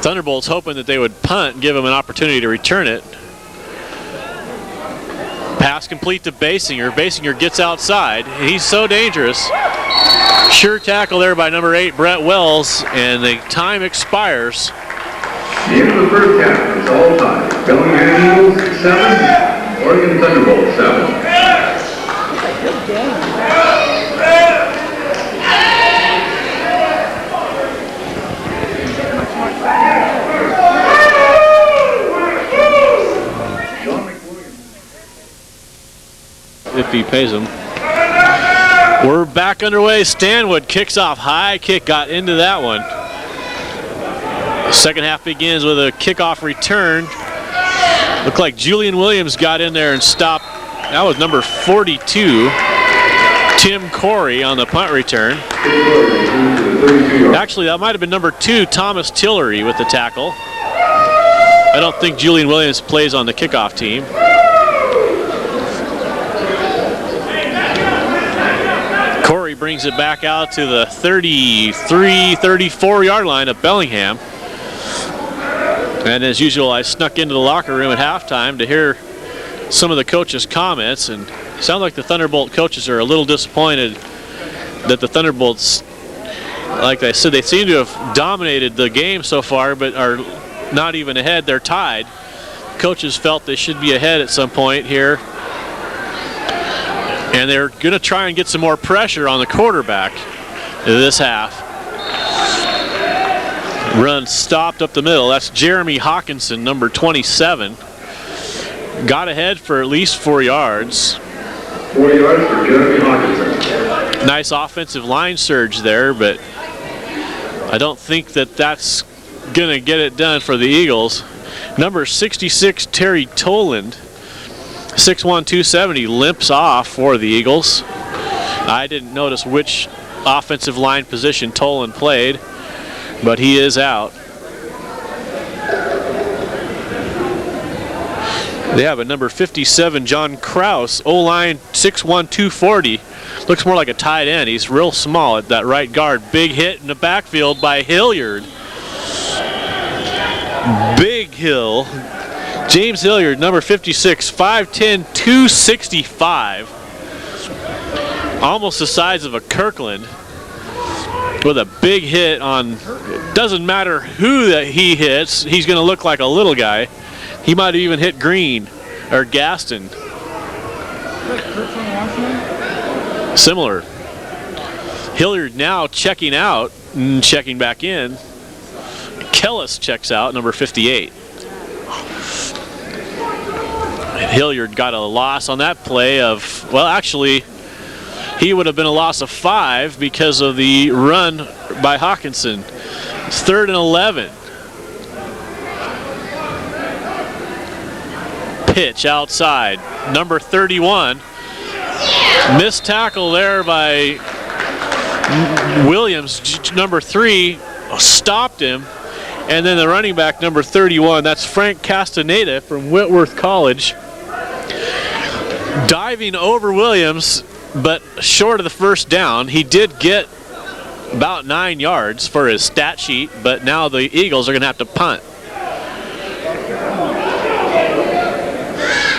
Thunderbolt's hoping that they would punt and give him an opportunity to return it. Pass complete to Basinger. Basinger gets outside. He's so dangerous. Sure tackle there by number 8, Brett Wells, and the time expires. The end of the first half is all time. Bellingham Eagles 7. Oregon Thunderbolts 7. Good game. If he pays him. We're back underway. Stanwood kicks off. High kick got into that one. The second half begins with a kickoff return. Looked like Julian Williams got in there and stopped. That was number 42, Tim Corey, on the punt return. Actually, that might have been number 2, Thomas Tillery, with the tackle. I don't think Julian Williams plays on the kickoff team. Corey brings it back out to the 33, 34-yard line of Bellingham. And as usual, I snuck into the locker room at halftime to hear some of the coaches' comments, and it sounds like the Thunderbolt coaches are a little disappointed that the Thunderbolts, like I said, they seem to have dominated the game so far, but are not even ahead. They're tied. Coaches felt they should be ahead at some point here, and they're going to try and get some more pressure on the quarterback this half. Run stopped up the middle. That's Jeremy Hawkinson, number 27. Got ahead for at least 4 yards. 4 yards for Jeremy Hawkinson. Nice offensive line surge there, but I don't think that's going to get it done for the Eagles. Number 66, Terry Toland, 6'1", 270, limps off for the Eagles. I didn't notice which offensive line position Toland played, but he is out. They have a number 57, John Kraus, O-line, 6'1", 240. Looks more like a tight end. He's real small at that right guard. Big hit in the backfield by Hilliard. Big Hill. James Hilliard, number 56, 5'10", 265. Almost the size of a Kirkland. With a big hit on, doesn't matter who that he hits, he's going to look like a little guy. He might have even hit Green or Gaston. Similar. Hilliard now checking out and checking back in. Kellis checks out, number 58. Hilliard got a loss on that play of, well, actually, he would have been a loss of 5 because of the run by Hawkinson. It's 3rd and 11. Pitch outside. Number 31. Missed tackle there by Williams. Number 3 stopped him. And then the running back, number 31, that's Frank Castaneda from Whitworth College. Diving over Williams, but short of the first down. He did get about 9 yards for his stat sheet, but now the Eagles are going to have to punt.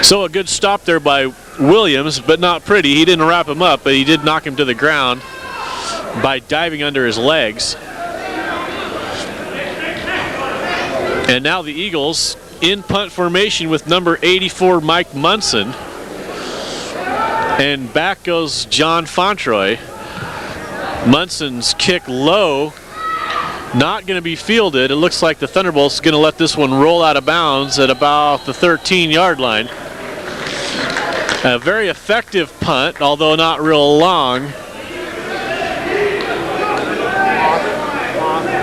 So a good stop there by Williams, but not pretty. He didn't wrap him up, but he did knock him to the ground. by diving under his legs. And now the Eagles in punt formation with number 84, Mike Munson. And back goes John Fontroy. Munson's kick low, not going to be fielded. It looks like the Thunderbolts are going to let this one roll out of bounds at about the 13-yard line. A very effective punt, although not real long.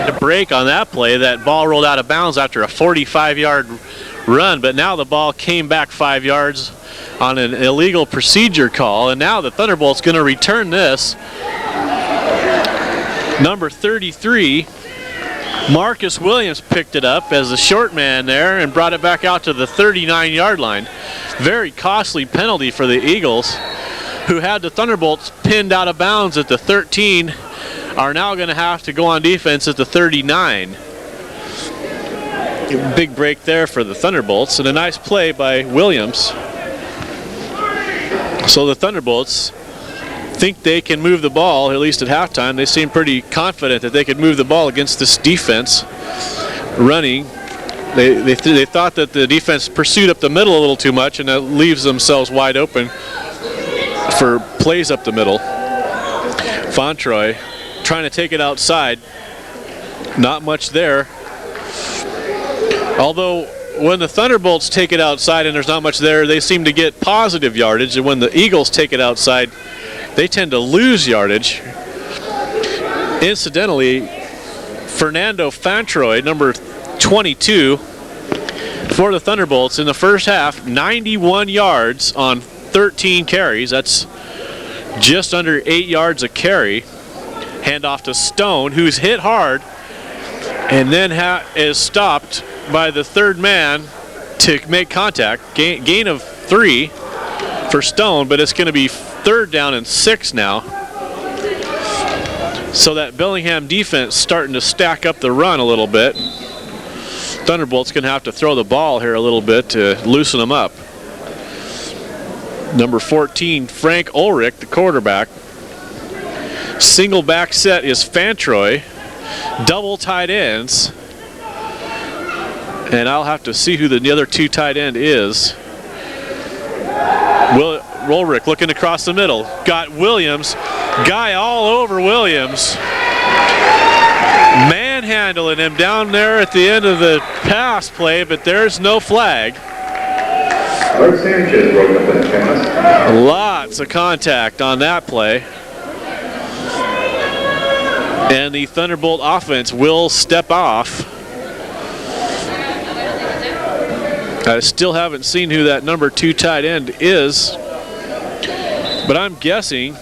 A break on that play. That ball rolled out of bounds after a 45-yard run, but now the ball came back 5 yards on an illegal procedure call, and now the Thunderbolts going to return this. Number 33, Marcus Williams picked it up as a short man there and brought it back out to the 39-yard line. Very costly penalty for the Eagles, who had the Thunderbolts pinned out of bounds at the 13, are now going to have to go on defense at the 39. Big break there for the Thunderbolts, and a nice play by Williams. So the Thunderbolts think they can move the ball, at least at halftime. They seem pretty confident that they could move the ball against this defense running. They thought that the defense pursued up the middle a little too much, and that leaves themselves wide open for plays up the middle. Fontroy trying to take it outside. Not much there. Although when the Thunderbolts take it outside and there's not much there, they seem to get positive yardage, and when the Eagles take it outside, they tend to lose yardage. Incidentally, Fernando Fontroy, number 22 for the Thunderbolts in the first half, 91 yards on 13 carries. That's just under 8 yards a carry. Handoff to Stone, who's hit hard and then is stopped by the third man to make contact. Gain of 3 for Stone, but it's going to be 3rd down and 6 now. So that Bellingham defense starting to stack up the run a little bit. Thunderbolts going to have to throw the ball here a little bit to loosen them up. Number 14, Frank Ulrich, the quarterback. Single back set is Fontroy. Double tight ends. And I'll have to see who the other 2 tight end is. Ulrich looking across the middle. Got Williams. Guy all over Williams. Manhandling him down there at the end of the pass play, but there's no flag. Sanchez broke up that pass. Lots of contact on that play. And the Thunderbolt offense will step off. I still haven't seen who that number 2 tight end is, but I'm guessing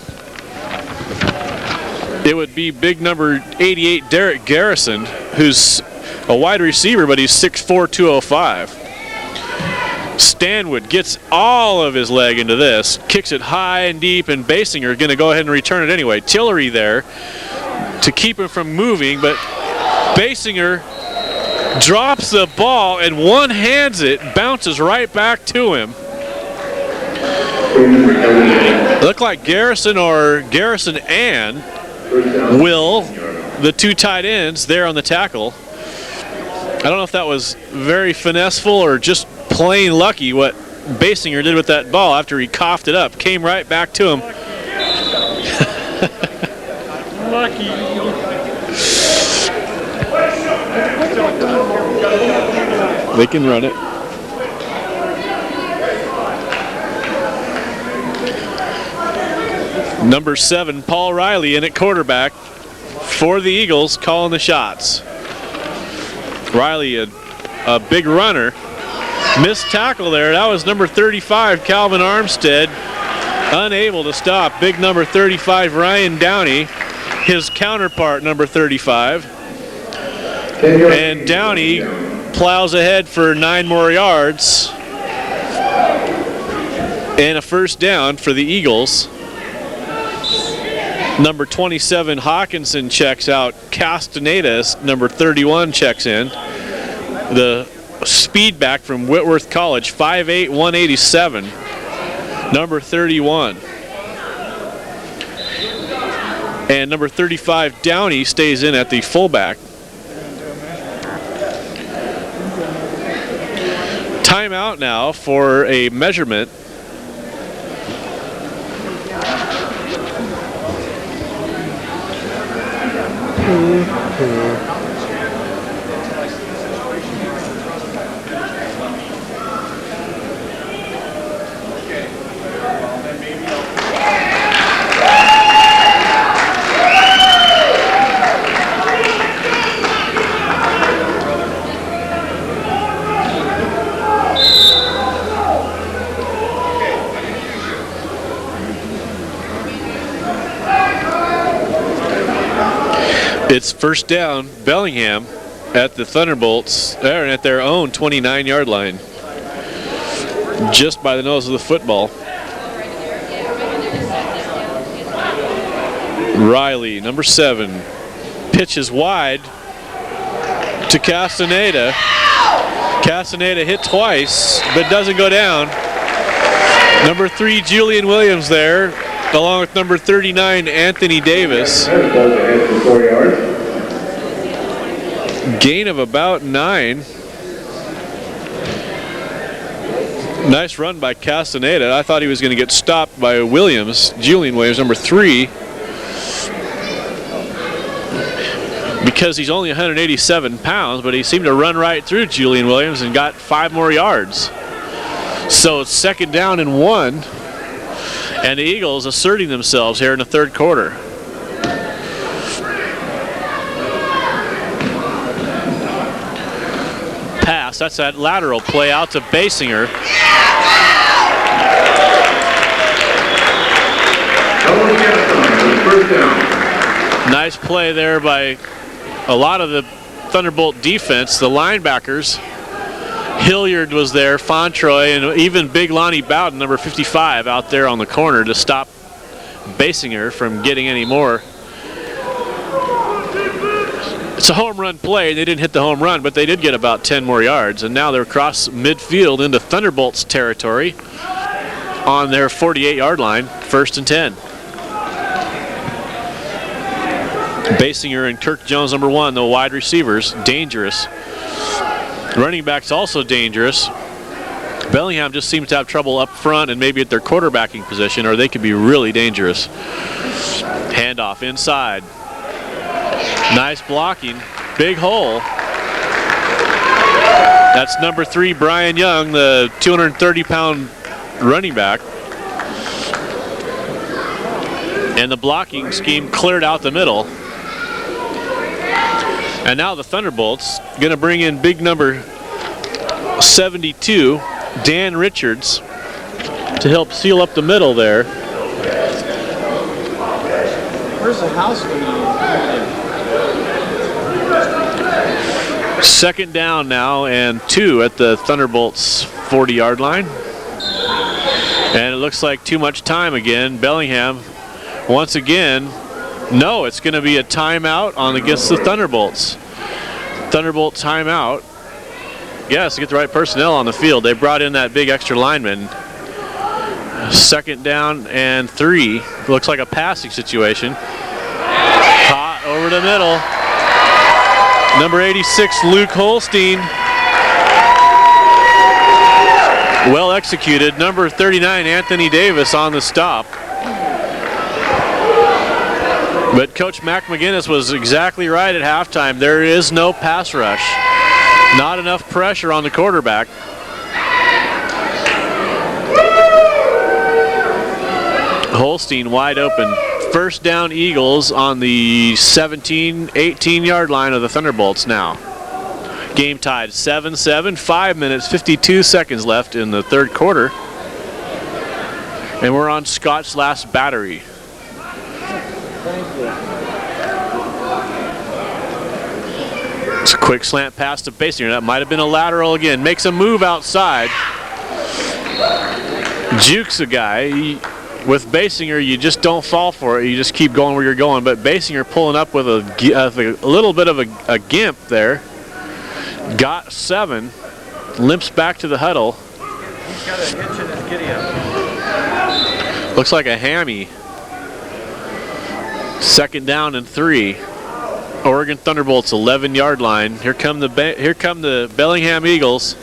it would be big number 88, Derek Garrison, who's a wide receiver, but he's 6'4", 205. Stanwood gets all of his leg into this, kicks it high and deep, and Basinger going to go ahead and return it anyway. Tillery there to keep him from moving, but Basinger drops the ball and one-hands it, bounces right back to him. Looked like Garrison or Garrison and Will, the 2 tight ends there on the tackle. I don't know if that was very finesseful or just plain lucky what Basinger did with that ball after he coughed it up. Came right back to him. Lucky. They can run it. Number 7, Paul Riley in at quarterback for the Eagles, calling the shots. Riley, a big runner. Missed tackle there. That was number 35, Calvin Armstead. Unable to stop big number 35, Ryan Downey. His counterpart, number 35. And Downey plows ahead for 9 more yards. And a first down for the Eagles. Number 27, Hawkinson checks out. Castanedas, number 31, checks in. The speed back from Whitworth College, 5'8", 187. Number 31. And number 35, Downey, stays in at the fullback. Timeout now for a measurement. It's first down, Bellingham at the Thunderbolts, at their own 29-yard line, just by the nose of the football. Riley, number 7, pitches wide to Castaneda. Castaneda hit twice, but doesn't go down. Number 3, Julian Williams there, along with number 39, Anthony Davis. Gain of about 9. Nice run by Castaneda. I thought he was going to get stopped by Williams, Julian Williams, number 3. Because he's only 187 pounds, but he seemed to run right through Julian Williams and got 5 more yards. So it's second down and 1. And the Eagles asserting themselves here in the third quarter. Pass, that's that lateral play out to Basinger. Nice play there by a lot of the Thunderbolt defense, the linebackers. Hilliard was there, Fontroy, and even big Lonnie Bowden, number 55, out there on the corner to stop Basinger from getting any more. It's a home run play. They didn't hit the home run, but they did get about 10 more yards, and now they're across midfield into Thunderbolts territory on their 48-yard line, first and 10. Basinger and Kirk Jones, number 1, the wide receivers, dangerous. Running back's also dangerous. Bellingham just seems to have trouble up front and maybe at their quarterbacking position, or they could be really dangerous. Handoff inside. Nice blocking. Big hole. That's number 3, Brian Young, the 230-pound running back. And the blocking scheme cleared out the middle. And now the Thunderbolts going to bring in big number 72, Dan Richards, to help seal up the middle there. Where's the house going to be? Second down now and 2 at the Thunderbolts 40-yard line. And it looks like too much time again. Bellingham, once again, no, it's going to be a timeout on against the Thunderbolts. Thunderbolt timeout. Yes, to get the right personnel on the field. They brought in that big extra lineman. Second down and 3. Looks like a passing situation. Caught over the middle. Number 86, Luke Holstein. Well executed. Number 39, Anthony Davis on the stop. But Coach Mac McGinnis was exactly right at halftime. There is no pass rush. Not enough pressure on the quarterback. Holstein wide open. First down Eagles on the 17, 18-yard line of the Thunderbolts now. Game tied 7-7, 5 minutes, 52 seconds left in the third quarter. And we're on Scott's last battery. It's a quick slant pass to Basinger. That might have been a lateral again. Makes a move outside. Jukes a guy. With Basinger, you just don't fall for it. You just keep going where you're going. But Basinger pulling up with a little bit of a gimp there. Got 7. Limps back to the huddle. He's got a hitch in his giddy up. Looks like a hammy. Second down and 3. Oregon Thunderbolts 11-yard line. Here come the Bellingham Eagles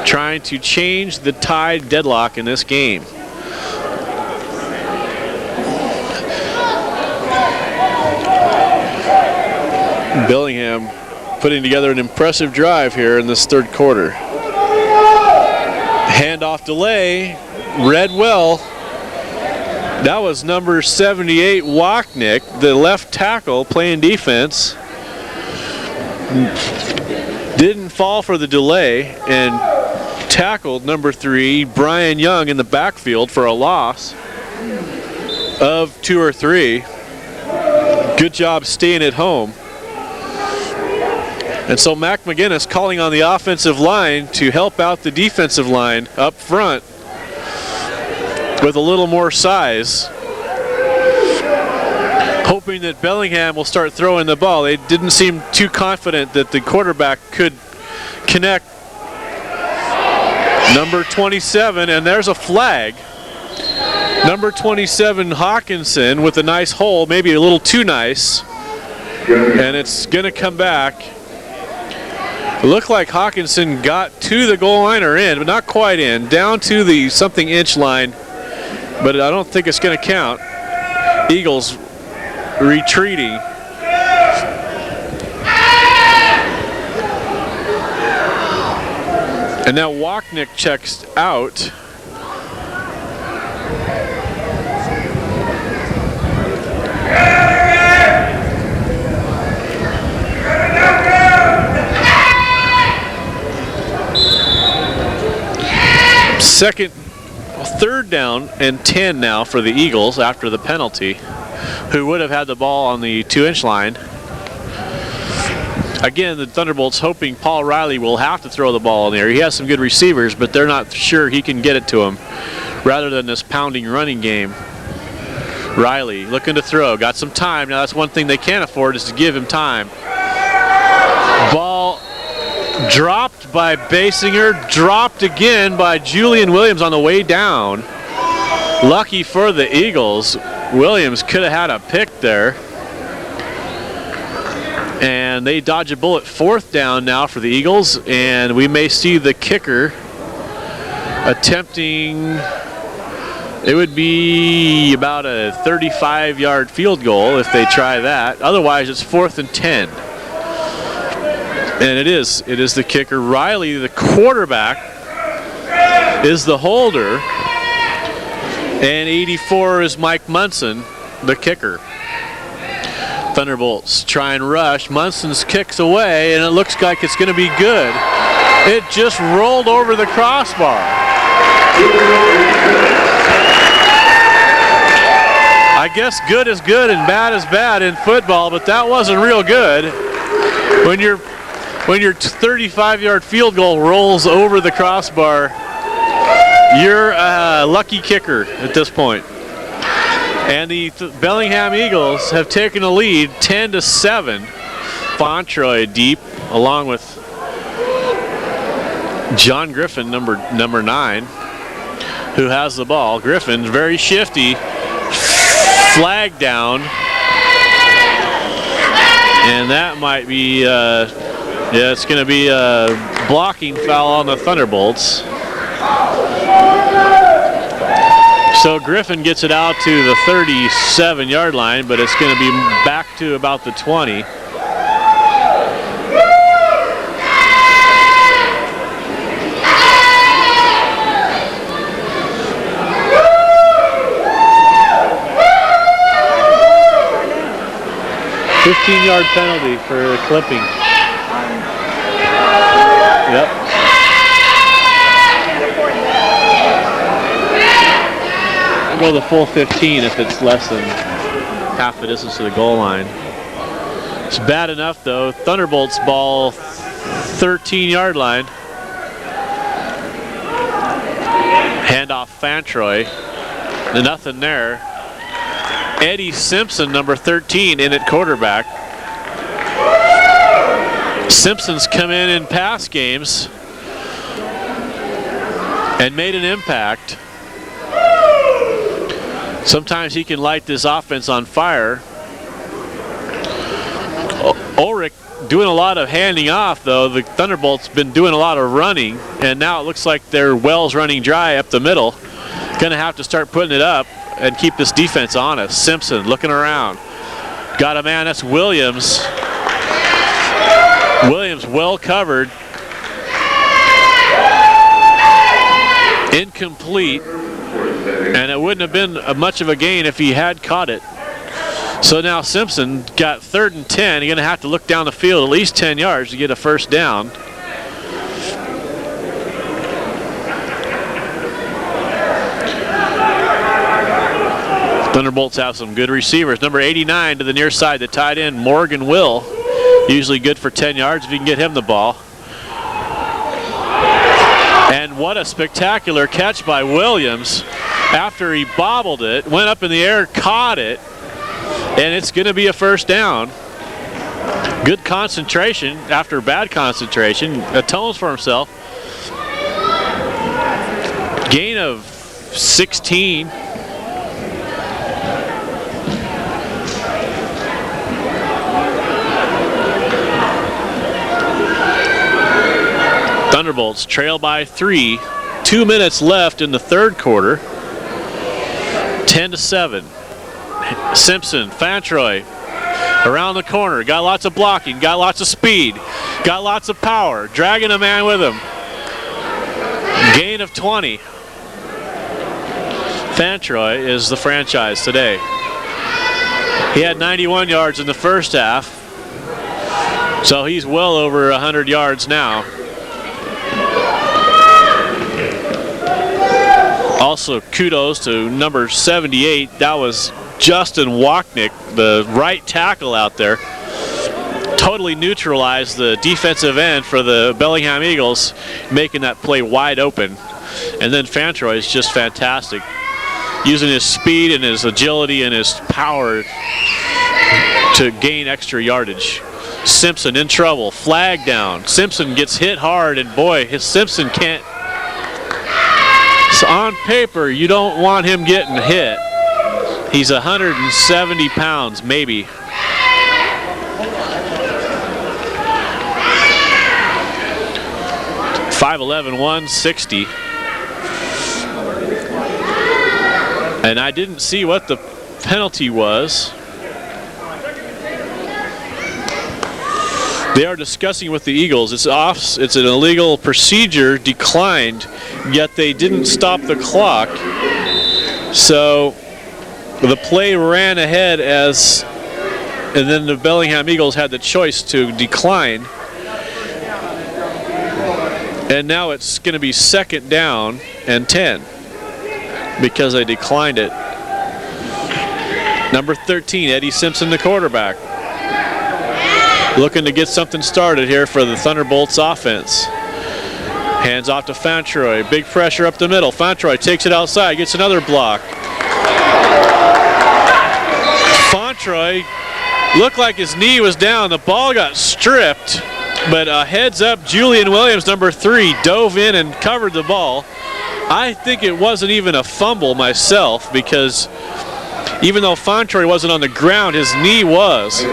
trying to change the tide deadlock in this game. Bellingham putting together an impressive drive here in this third quarter. Handoff delay, read well. That was number 78, Wachnick, the left tackle playing defense. Didn't fall for the delay and tackled number 3, Brian Young, in the backfield for a loss of 2 or 3. Good job staying at home. And so Mac McGinnis calling on the offensive line to help out the defensive line up front with a little more size, hoping that Bellingham will start throwing the ball. They didn't seem too confident that the quarterback could connect. Number 27, and there's a flag. Number 27, Hawkinson, with a nice hole, maybe a little too nice, and it's going to come back. It looked like Hawkinson got to the goal line or in, but not quite in, down to the something inch line, but I don't think it's going to count. Eagles retreating. And now Wachnick checks out. Third down and 10 now for the Eagles after the penalty, who would have had the ball on the 2-inch line. Again, the Thunderbolts hoping Paul Riley will have to throw the ball in there. He has some good receivers, but they're not sure he can get it to him, rather than this pounding running game. Riley looking to throw, got some time. Now that's one thing they can't afford, is to give him time. Ball dropped by Basinger, dropped again by Julian Williams on the way down. Lucky for the Eagles, Williams could have had a pick there. And they dodge a bullet. Fourth down now for the Eagles, and we may see the kicker attempting, it would be about a 35-yard field goal if they try that. Otherwise, it's 4th and 10. And it is the kicker. Riley, the quarterback, is the holder. And 84 is Mike Munson, the kicker. Thunderbolts try and rush. Munson's kicks away, and it looks like it's going to be good. It just rolled over the crossbar. I guess good is good and bad is bad in football, but that wasn't real good. When your 35-yard field goal rolls over the crossbar, you're a lucky kicker at this point. And the Bellingham Eagles have taken a lead 10-7. Fontroy deep, along with John Griffin, number 9, who has the ball. Griffin, very shifty, flag down, and that might be, it's going to be a blocking foul on the Thunderbolts. So Griffin gets it out to the 37-yard line, but it's going to be back to about the 20. $15-yard penalty for clipping. Yep. Go the full 15 if it's less than half the distance to the goal line. It's bad enough though. Thunderbolts ball 13-yard line. Handoff Fantroy. Nothing there. Eddie Simpson, number 13, in at quarterback. Simpson's come in past games and made an impact. Sometimes he can light this offense on fire. Ulrich doing a lot of handing off, though. The Thunderbolts been doing a lot of running, and now it looks like their well's running dry up the middle. Going to have to start putting it up and keep this defense honest. Simpson looking around. Got a man, that's Williams. Williams well covered. Incomplete. And it wouldn't have been much of a gain if he had caught it. So now Simpson got 3rd and 10. He's going to have to look down the field at least 10 yards to get a first down. Thunderbolts have some good receivers. Number 89 to the near side, the tight end, Morgan Will. Usually good for 10 yards if you can get him the ball. And what a spectacular catch by Williams. After he bobbled it, went up in the air, caught it, and it's going to be a first down. Good concentration after bad concentration. Atones for himself. Gain of 16. Thunderbolts trail by 3. 2 minutes left in the 3rd quarter. 10-7. Simpson, Fantroy around the corner. Got lots of blocking, got lots of speed, got lots of power. Dragging a man with him. Gain of 20. Fantroy is the franchise today. He had 91 yards in the first half, so he's well over 100 yards now. Also, kudos to number 78. That was Justin Wachnick, the right tackle out there. Totally neutralized the defensive end for the Bellingham Eagles, making that play wide open. And then Fantroy is just fantastic, using his speed and his agility and his power to gain extra yardage. Simpson in trouble, flag down. Simpson gets hit hard, and boy, Simpson can't. So on paper, you don't want him getting hit. He's 170 pounds, maybe. .5'11", 160. And I didn't see what the penalty was. They are discussing with the Eagles. It's off. It's an illegal procedure declined, yet they didn't stop the clock. So the play ran ahead and then the Bellingham Eagles had the choice to decline. And now it's going to be 2nd down and 10 because they declined it. Number 13, Eddie Simpson, the quarterback. Looking to get something started here for the Thunderbolts offense. Hands off to Fantroy. Big pressure up the middle. Fantroy takes it outside, gets another block. Fantroy looked like his knee was down. The ball got stripped, but heads up, Julian Williams, number 3, dove in and covered the ball. I think it wasn't even a fumble myself, because even though Fantroy wasn't on the ground, his knee was.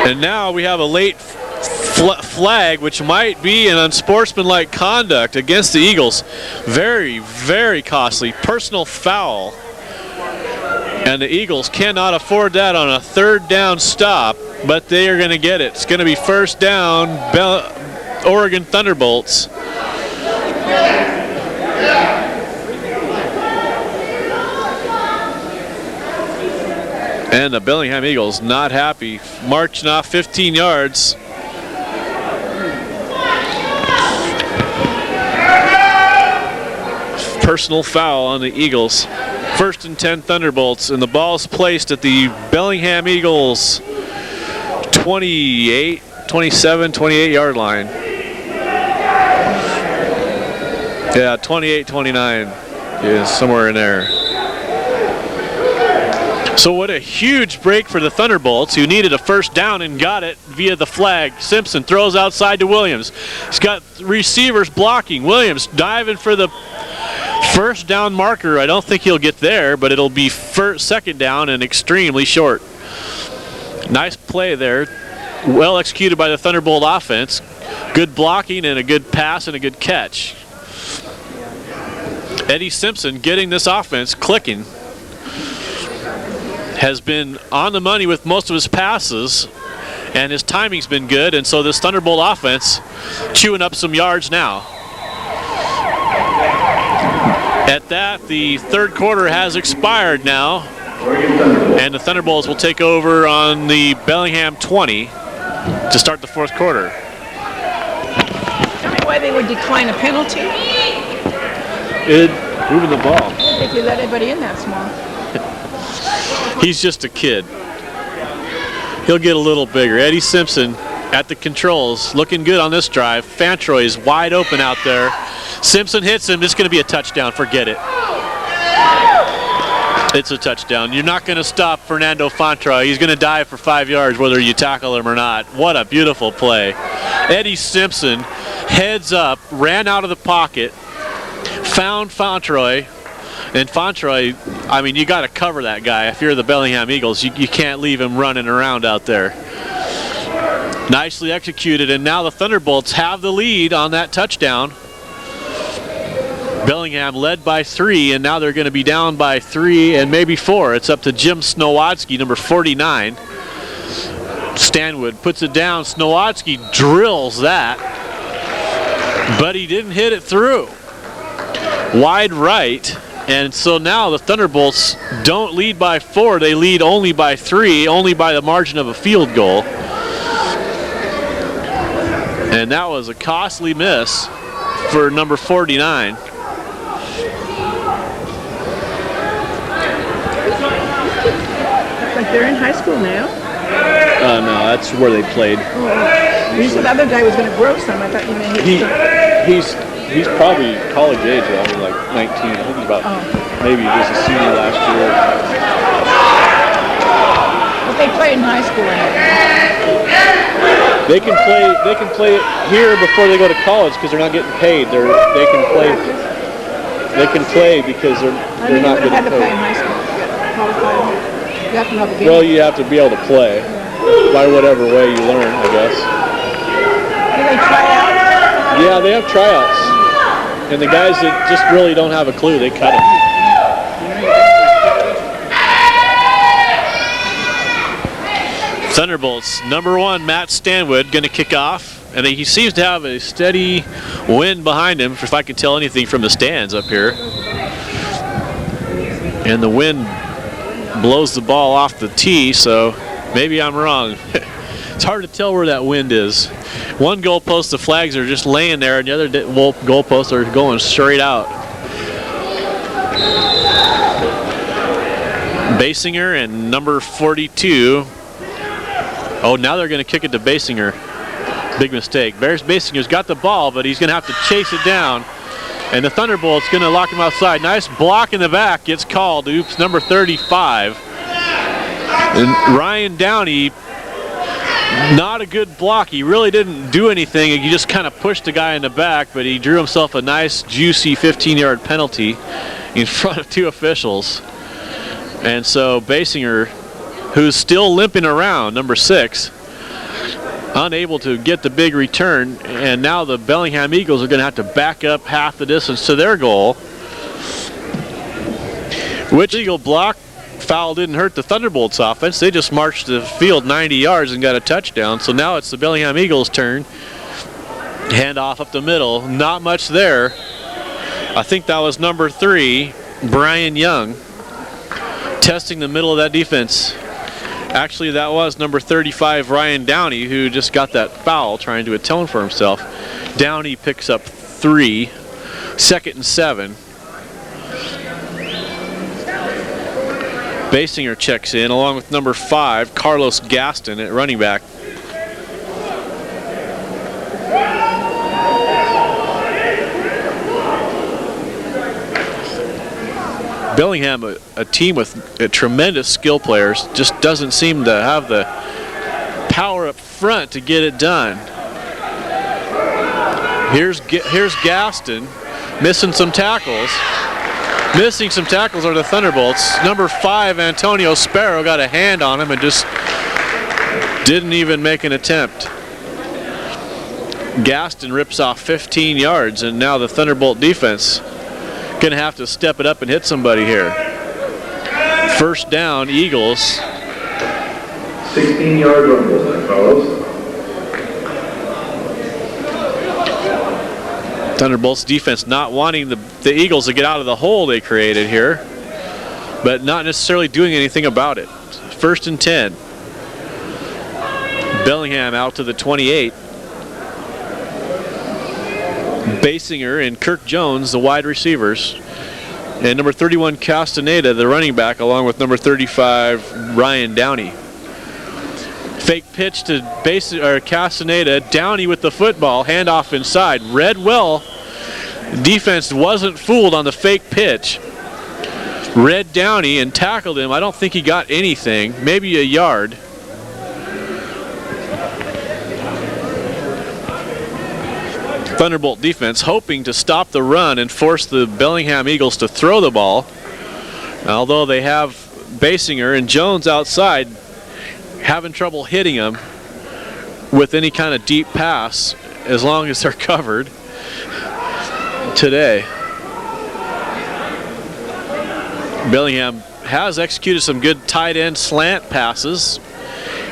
And now we have a late flag, which might be an unsportsmanlike conduct against the Eagles. Very, very costly. Personal foul. And the Eagles cannot afford that on a 3rd down stop, but they are going to get it. It's going to be first down, Oregon Thunderbolts. And the Bellingham Eagles not happy, marching off 15 yards. Personal foul on the Eagles. 1st and 10 Thunderbolts, and the ball's placed at the Bellingham Eagles 28 yard line. Yeah, 28-29 is somewhere in there. So what a huge break for the Thunderbolts, who needed a first down and got it via the flag. Simpson throws outside to Williams. He's got receivers blocking. Williams diving for the first down marker. I don't think he'll get there, but it'll be 2nd down and extremely short. Nice play there. Well executed by the Thunderbolt offense. Good blocking and a good pass and a good catch. Eddie Simpson getting this offense clicking. Has been on the money with most of his passes, and his timing's been good, and so this Thunderbolt offense chewing up some yards now. At that, the third quarter has expired now, and the Thunderbolts will take over on the Bellingham 20 to start the fourth quarter. Tell me why they would decline a penalty. Moving the ball. If you let anybody in that small. He's just a kid. He'll get a little bigger. Eddie Simpson at the controls, looking good on this drive. Fantroy is wide open out there. Simpson hits him. It's going to be a touchdown. Forget it. It's a touchdown. You're not going to stop Fernando Fantroy. He's going to dive for 5 yards whether you tackle him or not. What a beautiful play. Eddie Simpson heads up, ran out of the pocket, found Fantroy. And Fantroy, I mean, you got to cover that guy. If you're the Bellingham Eagles, you can't leave him running around out there. Nicely executed, and now the Thunderbolts have the lead on that touchdown. Bellingham led by 3, and now they're going to be down by 3 and maybe 4. It's up to Jim Snowadsky, number 49. Stanwood puts it down. Snowadsky drills that, but he didn't hit it through. Wide right. And so now the Thunderbolts don't lead by 4, they lead only by 3, only by the margin of a field goal. And that was a costly miss for number 49. Like they're in high school now? No, that's where they played. Oh, you said the other guy was going to grow some. I thought you meant He's probably college age, I mean, like 19. I think he's about maybe just a senior last year. But they play in high school anyway. They can play here before they go to college because they're not getting paid. They can play because they're not getting paid. You had to play in high school. You have to have a game. Well, you have to be able to play by whatever way you learn, I guess. Do they try out? Yeah, they have tryouts. And the guys that just really don't have a clue, they cut them. Thunderbolts, number 1, Matt Stanwood, going to kick off. And he seems to have a steady wind behind him, if I can tell anything from the stands up here. And the wind blows the ball off the tee, so maybe I'm wrong. It's hard to tell where that wind is. One goalpost, the flags are just laying there, and the other goalposts are going straight out. Basinger and number 42. Oh, now they're going to kick it to Basinger. Big mistake. Basinger's got the ball, but he's going to have to chase it down. And the Thunderbolt's going to lock him outside. Nice block in the back. Gets called. Oops, number 35. And Ryan Downey, not a good block. He really didn't do anything. He just kind of pushed the guy in the back, but he drew himself a nice, juicy 15-yard penalty in front of 2 officials. And so Basinger, who's still limping around, number 6, unable to get the big return, and now the Bellingham Eagles are going to have to back up half the distance to their goal. Which Eagle block foul didn't hurt the Thunderbolts offense. They just marched the field 90 yards and got a touchdown. So now it's the Bellingham Eagles' turn. Hand off up the middle. Not much there. I think that was number 3, Brian Young, testing the middle of that defense. Actually, that was number 35, Ryan Downey, who just got that foul trying to atone for himself. Downey picks up 3, 2nd and 7. Basinger checks in along with number 5, Carlos Gaston at running back. Bellingham, a team with tremendous skill players, just doesn't seem to have the power up front to get it done. Here's Gaston missing some tackles. Missing some tackles are the Thunderbolts. Number 5, Antonio Sparrow, got a hand on him and just didn't even make an attempt. Gaston rips off 15 yards, and now the Thunderbolt defense gonna have to step it up and hit somebody here. First down, Eagles. 16-yard run, fellows. Thunderbolts defense not wanting the Eagles to get out of the hole they created here, but not necessarily doing anything about it. First and 10. Bellingham out to the 28. Basinger and Kirk Jones, the wide receivers. And number 31, Castaneda, the running back, along with number 35, Ryan Downey. Fake pitch to Castaneda. Downey with the football. Handoff inside. Read well. Defense wasn't fooled on the fake pitch. Read Downey and tackled him. I don't think he got anything. Maybe a yard. Thunderbolt defense hoping to stop the run and force the Bellingham Eagles to throw the ball. Although they have Basinger and Jones outside, having trouble hitting them with any kind of deep pass as long as they're covered today. Bellingham has executed some good tight end slant passes,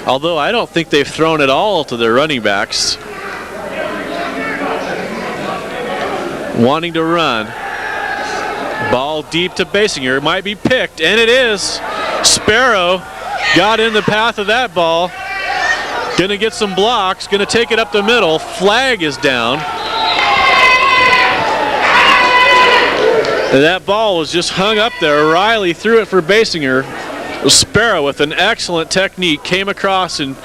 although I don't think they've thrown it all to their running backs. Wanting to run. Ball deep to Basinger. Might be picked, and it is. Sparrow got in the path of that ball. Gonna get some blocks. Gonna take it up the middle. Flag is down. And that ball was just hung up there. Riley threw it for Basinger. Sparrow with an excellent technique came across and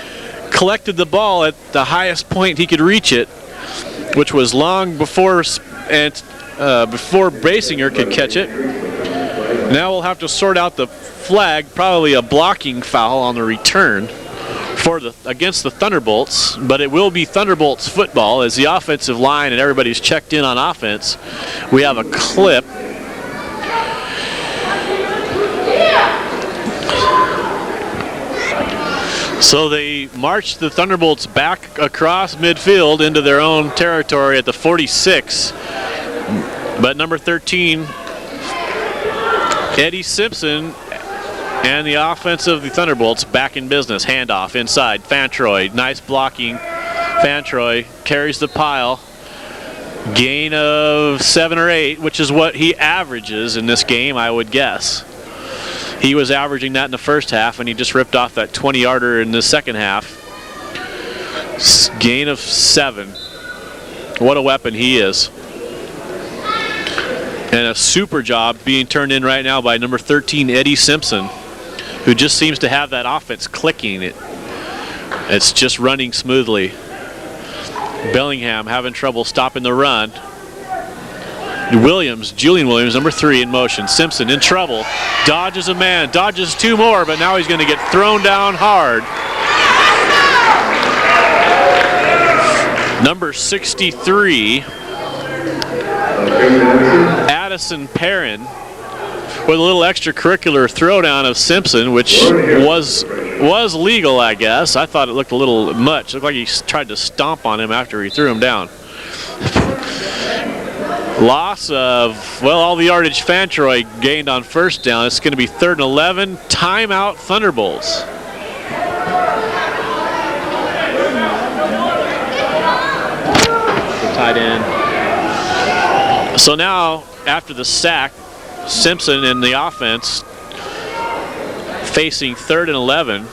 collected the ball at the highest point he could reach it, which was long before before Basinger could catch it. Now we'll have to sort out the flag, probably a blocking foul on the return against the Thunderbolts, but it will be Thunderbolts football as the offensive line and everybody's checked in on offense. We have a clip. So they marched the Thunderbolts back across midfield into their own territory at the 46. But number 13, Eddie Simpson, and the offense of the Thunderbolts back in business. Handoff inside. Fantroy, nice blocking. Fantroy carries the pile. Gain of 7 or 8, which is what he averages in this game, I would guess. He was averaging that in the first half, and he just ripped off that 20-yarder in the second half. Gain of 7. What a weapon he is. And a super job being turned in right now by number 13, Eddie Simpson, who just seems to have that offense clicking. It's just running smoothly. Bellingham having trouble stopping the run. Julian Williams, number 3, in motion. Simpson in trouble. Dodges a man, dodges 2 more, but now he's going to get thrown down hard. Number 63, Addison Perrin, with a little extracurricular throwdown of Simpson, which was legal, I guess. I thought it looked a little much. It looked like he tried to stomp on him after he threw him down. Loss of, well, all the yardage Fantroy gained on first down. It's going to be 3rd and 11. Timeout Thunderbolts. Tight end. So now, after the sack, Simpson and the offense facing 3rd and 11.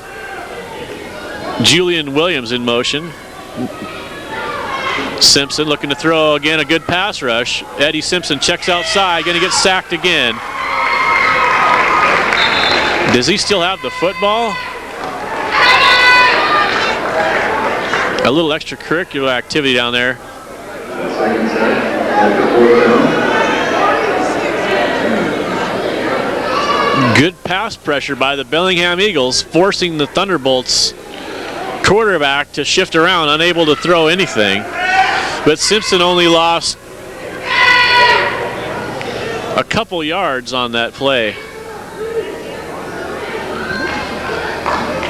Julian Williams in motion. Simpson looking to throw again, a good pass rush. Eddie Simpson checks outside, going to get sacked again. Does he still have the football? A little extracurricular activity down there. Good pass pressure by the Bellingham Eagles, forcing the Thunderbolts quarterback to shift around, unable to throw anything. But Simpson only lost a couple yards on that play.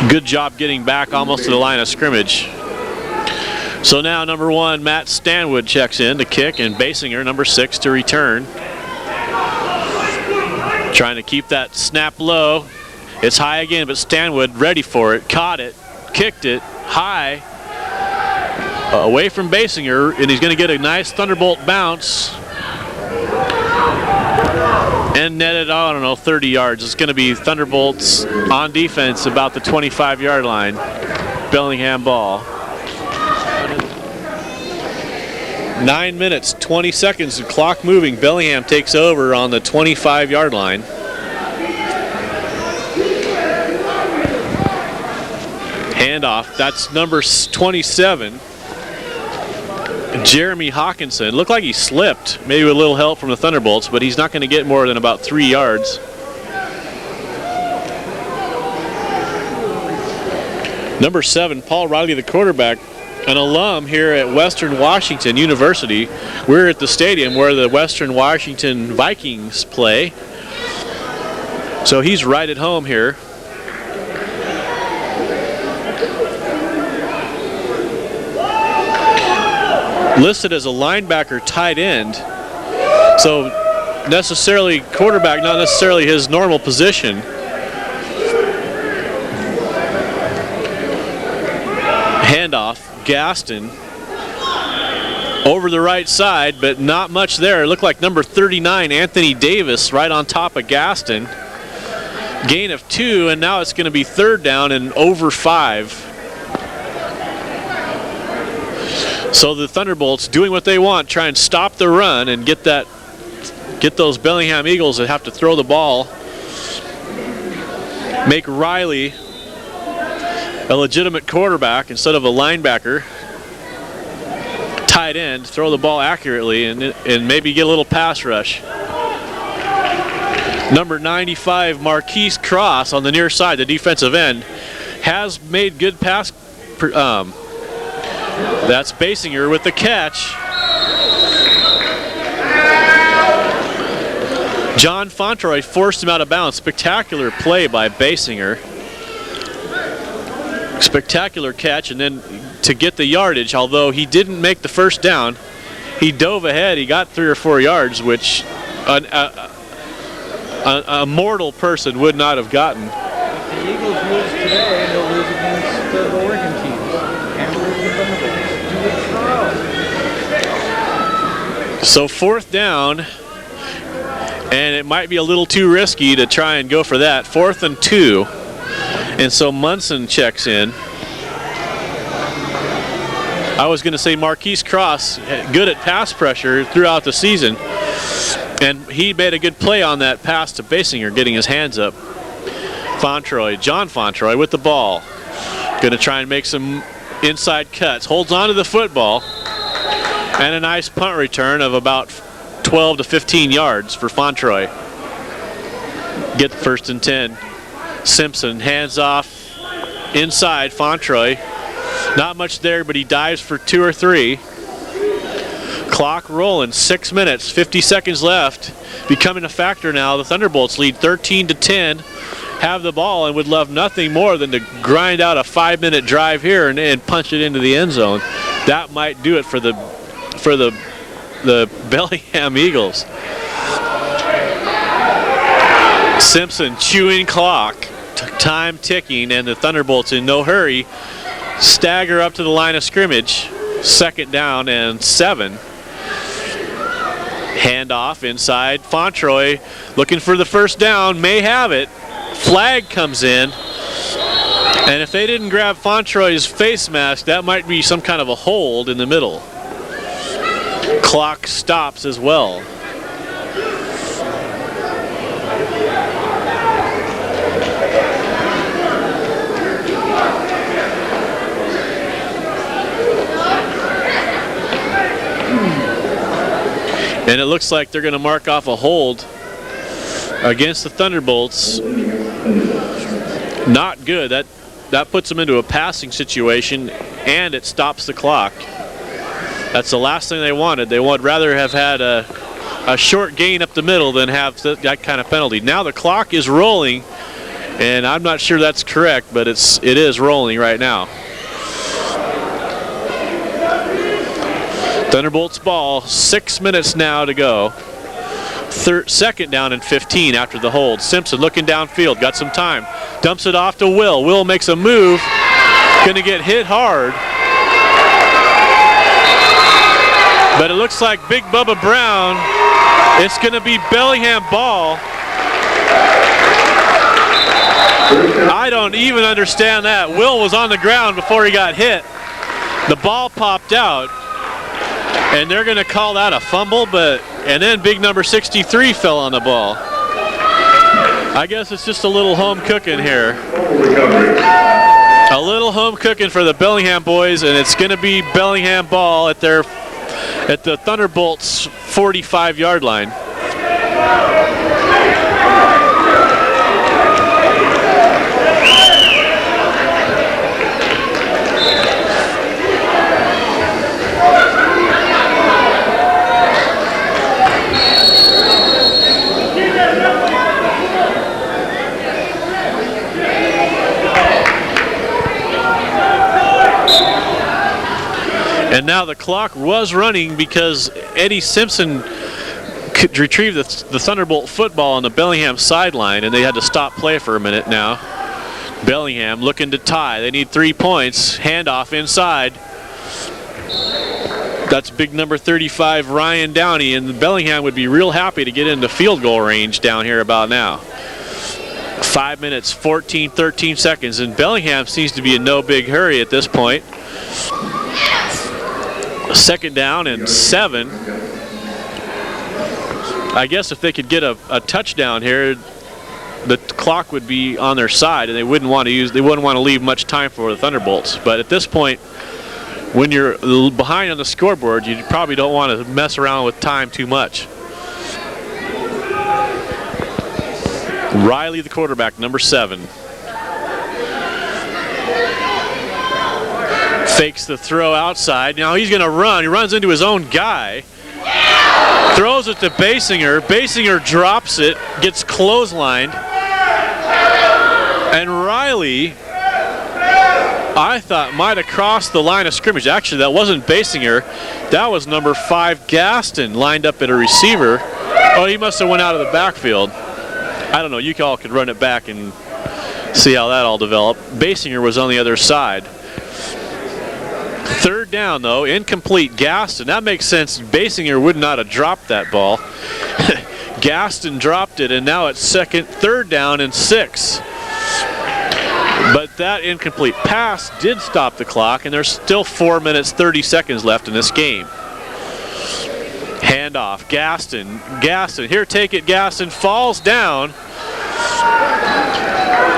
Good job getting back almost to the line of scrimmage. So now number 1, Matt Stanwood checks in to kick, and Basinger, number 6, to return. Trying to keep that snap low. It's high again, but Stanwood ready for it, caught it, kicked it high, away from Basinger, and he's going to get a nice Thunderbolt bounce. And netted, I don't know, 30 yards. It's going to be Thunderbolts on defense about the 25-yard line. Bellingham ball. 9 minutes, 20 seconds, the clock moving. Bellingham takes over on the 25-yard line. Handoff, that's number 27. Jeremy Hawkinson. Looked like he slipped, maybe with a little help from the Thunderbolts, but he's not going to get more than about 3 yards. Number 7, Paul Riley, the quarterback, an alum here at Western Washington University. We're at the stadium where the Western Washington Vikings play. So he's right at home here. Listed as a linebacker tight end. So necessarily quarterback, not necessarily his normal position. Handoff, Gaston over the right side, but not much there. It looked like number 39, Anthony Davis, right on top of Gaston. Gain of 2, and now it's going to be 3rd down and over 5. So the Thunderbolts doing what they want, try and stop the run and get those Bellingham Eagles that have to throw the ball. Make Riley a legitimate quarterback instead of a linebacker. Tight end, throw the ball accurately and maybe get a little pass rush. Number 95, Marquise Cross on the near side, the defensive end, has made good pass. That's Basinger with the catch. John Fontroy forced him out of bounds. Spectacular play by Basinger. Spectacular catch, and then to get the yardage, although he didn't make the first down, he dove ahead. He got 3 or 4 yards, which a mortal person would not have gotten. If the Eagles lose today, they'll lose against the Oregon team. So 4th down, and it might be a little too risky to try and go for that. 4th and 2, and so Munson checks in. I was going to say Marquise Cross, good at pass pressure throughout the season, and he made a good play on that pass to Basinger, getting his hands up. John Fontroy with the ball. Going to try and make some inside cuts. Holds on to the football. And a nice punt return of about 12 to 15 yards for Fontroy. Get the 1st and 10. Simpson hands off inside Fontroy. Not much there, but he dives for 2 or 3. Clock rolling, 6 minutes, 50 seconds left. Becoming a factor now. The Thunderbolts lead 13 to 10. Have the ball and would love nothing more than to grind out a 5-minute drive here and punch it into the end zone. That might do it for the Bellingham Eagles. Simpson chewing clock, time ticking, and the Thunderbolts in no hurry stagger up to the line of scrimmage. 2nd down and 7. Handoff inside. Fontroy looking for the 1st down, may have it. Flag comes in, and if they didn't grab Fontroy's face mask, that might be some kind of a hold in the middle. Clock stops as well. And it looks like they're going to mark off a hold against the Thunderbolts. Not good. That puts them into a passing situation, and it stops the clock. That's the last thing they wanted. They would rather have had a a short gain up the middle than have that kind of penalty. Now the clock is rolling, and I'm not sure that's correct, but it is rolling right now. Thunderbolts ball, 6 minutes now to go. Second down and 15 after the hold. Simpson looking downfield, got some time. Dumps it off to Will. Will makes a move, gonna get hit hard. But it looks like Big Bubba Brown, it's gonna be Bellingham ball. I don't even understand that. Will was on the ground before he got hit. The ball popped out, and they're going to call that a fumble, and then big number 63 fell on the ball. I guess it's just a little home cooking here. A little home cooking for the Bellingham boys, and it's going to be Bellingham ball at the Thunderbolts 45-yard line. And now the clock was running because Eddie Simpson could retrieve the Thunderbolt football on the Bellingham sideline, and they had to stop play for a minute now. Bellingham looking to tie. They need 3 points. Handoff inside. That's big number 35, Ryan Downey, and Bellingham would be real happy to get into field goal range down here about now. 5 minutes, 13 seconds, and Bellingham seems to be in no big hurry at this point. Second down and 7. I guess if they could get a touchdown here, the clock would be on their side, and they wouldn't want to leave much time for the Thunderbolts. But at this point, when you're behind on the scoreboard, you probably don't want to mess around with time too much. Riley, the quarterback, number 7. Fakes the throw outside. Now he's going to run. He runs into his own guy. Throws it to Basinger. Basinger drops it, gets clotheslined. And Riley, I thought, might have crossed the line of scrimmage. Actually, that wasn't Basinger. That was number 5, Gaston, lined up at a receiver. Oh, he must have went out of the backfield. I don't know. You all could run it back and see how that all developed. Basinger was on the other side. Third down, though, incomplete. Gaston, that makes sense. Basinger would not have dropped that ball. Gaston dropped it, and now it's third down and 6. But that incomplete pass did stop the clock, and there's still 4 minutes, 30 seconds left in this game. Handoff, Gaston, here, take it, Gaston, falls down.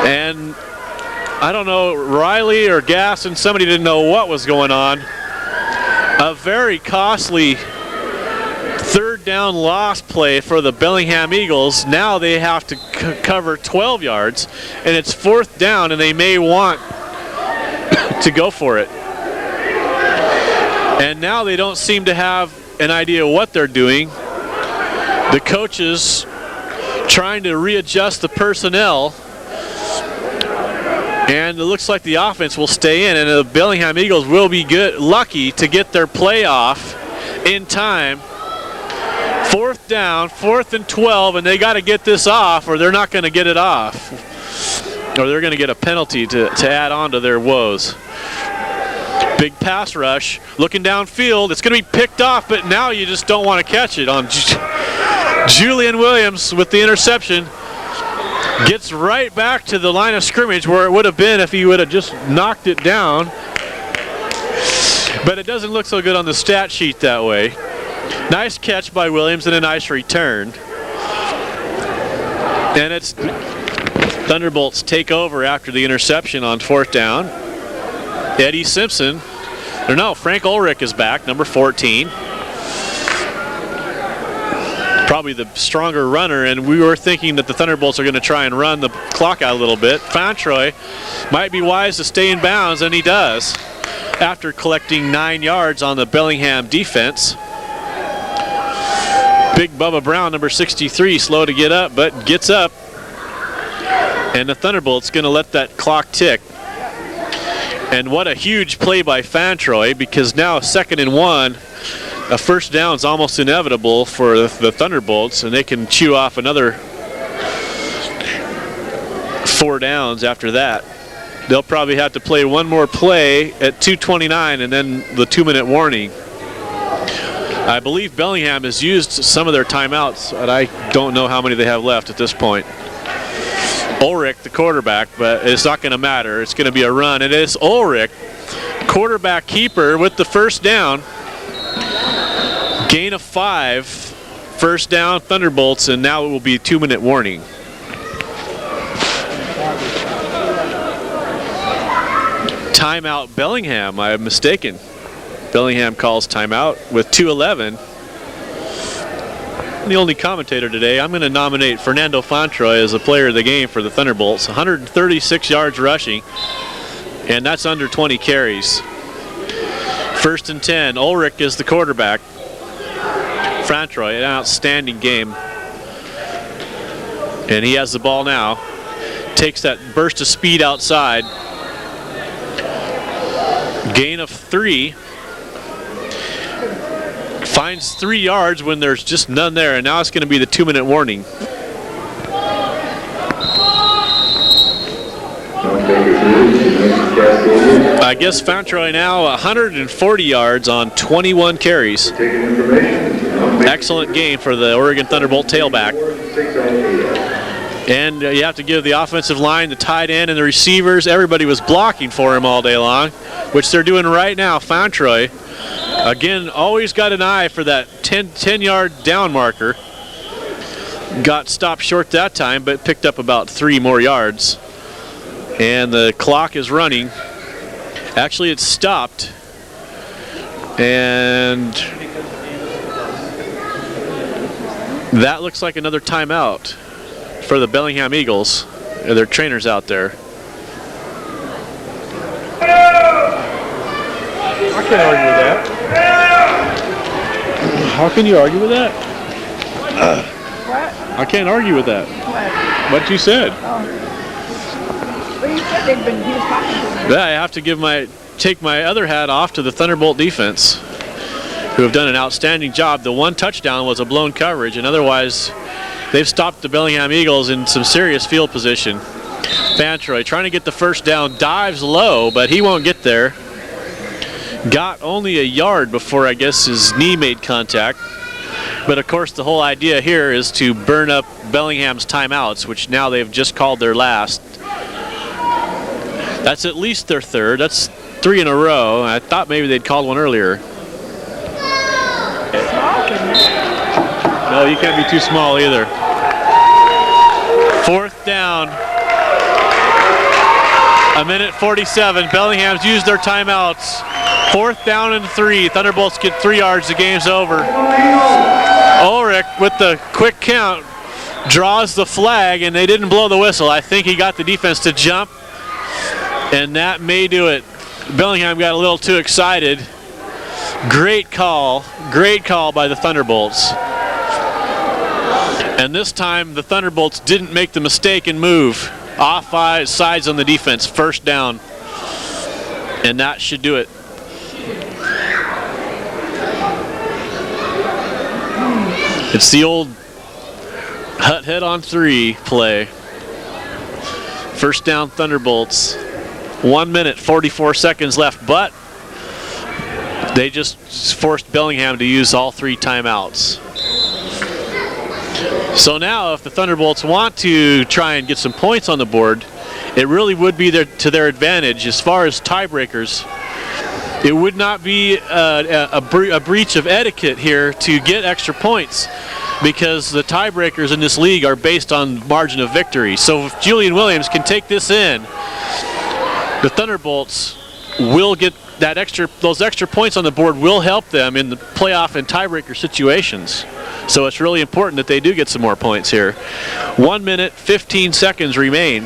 And I don't know, Riley or Gaston, somebody didn't know what was going on. A very costly third down loss play for the Bellingham Eagles. Now they have to cover 12 yards, and it's 4th down, and they may want to go for it. And now they don't seem to have an idea what they're doing. The coaches trying to readjust the personnel. And it looks like the offense will stay in, and the Bellingham Eagles will be lucky to get their playoff in time. 4th down, 4th and 12, and they got to get this off, or they're not going to get it off, or they're going to get a penalty to add on to their woes. Big pass rush, looking downfield. It's going to be picked off, but now you just don't want to catch it on Julian Williams with the interception. Gets right back to the line of scrimmage where it would have been if he would have just knocked it down. But it doesn't look so good on the stat sheet that way. Nice catch by Williams and a nice return. And it's Thunderbolts take over after the interception on 4th down. Eddie Simpson, or no, Frank Ulrich is back, number 14. Probably the stronger runner, and we were thinking that the Thunderbolts are going to try and run the clock out a little bit. Fontroy might be wise to stay in bounds, and he does, after collecting 9 yards on the Bellingham defense. Big Bubba Brown, number 63, slow to get up, but gets up. And the Thunderbolts going to let that clock tick. And what a huge play by Fantroy, because now 2nd and 1, a first down is almost inevitable for the Thunderbolts, and they can chew off another 4 downs after that. They'll probably have to play one more play at 2:29 and then the 2-minute warning. I believe Bellingham has used some of their timeouts, and I don't know how many they have left at this point. Ulrich, the quarterback, but it's not going to matter. It's going to be a run. It is Ulrich, quarterback keeper, with the first down. Gain of 5, first down, Thunderbolts, and now it will be a 2-minute warning. Timeout Bellingham, I am mistaken. Bellingham calls timeout with 2:11. The only commentator today, I'm going to nominate Fernando Fantroy as the player of the game for the Thunderbolts. 136 yards rushing, and that's under 20 carries. 1st and 10, Ulrich is the quarterback. Fantroy, an outstanding game. And he has the ball now. Takes that burst of speed outside. Gain of 3. Finds 3 yards when there's just none there, and now it's going to be the 2-minute warning. I guess Fantroy now 140 yards on 21 carries. Excellent game for the Oregon Thunderbolt tailback. And you have to give the offensive line, the tight end, and the receivers, everybody was blocking for him all day long, which they're doing right now. Fantroy, again, always got an eye for that 10-yard down marker. Got stopped short that time, but picked up about 3 more yards. And the clock is running. Actually, it's stopped. And that looks like another timeout for the Bellingham Eagles. Their trainers out there. I can't argue with that. How can you argue with that? What? I can't argue with that. What you said. Well, you said he was talking to me. Yeah, I have to take my other hat off to the Thunderbolt defense, who have done an outstanding job. The one touchdown was a blown coverage, and otherwise they've stopped the Bellingham Eagles in some serious field position. Fantroy trying to get the first down, dives low, but he won't get there. Got only a yard before, I guess, his knee made contact. But of course the whole idea here is to burn up Bellingham's timeouts, which now they've just called their last. That's at least their 3rd. That's 3 in a row. I thought maybe they'd called one earlier. No, you can't be too small either. 4th down. 1:47. Bellingham's used their timeouts. 4th down and 3. Thunderbolts get 3 yards. The game's over. Ulrich, with the quick count, draws the flag, and they didn't blow the whistle. I think he got the defense to jump, and that may do it. Bellingham got a little too excited. Great call by the Thunderbolts. And this time the Thunderbolts didn't make the mistake and move. Off sides on the defense, 1st down. And that should do it. It's the old hut head on 3 play. 1st down Thunderbolts. 1 minute, 44 seconds left, but they just forced Bellingham to use all 3 timeouts. So now if the Thunderbolts want to try and get some points on the board, it really would be to their advantage. As far as tiebreakers, it would not be a breach of etiquette here to get extra points, because the tiebreakers in this league are based on margin of victory. So if Julian Williams can take this in, the Thunderbolts will get those extra points on the board will help them in the playoff and tiebreaker situations. So it's really important that they do get some more points here. 1 minute, 15 seconds remain.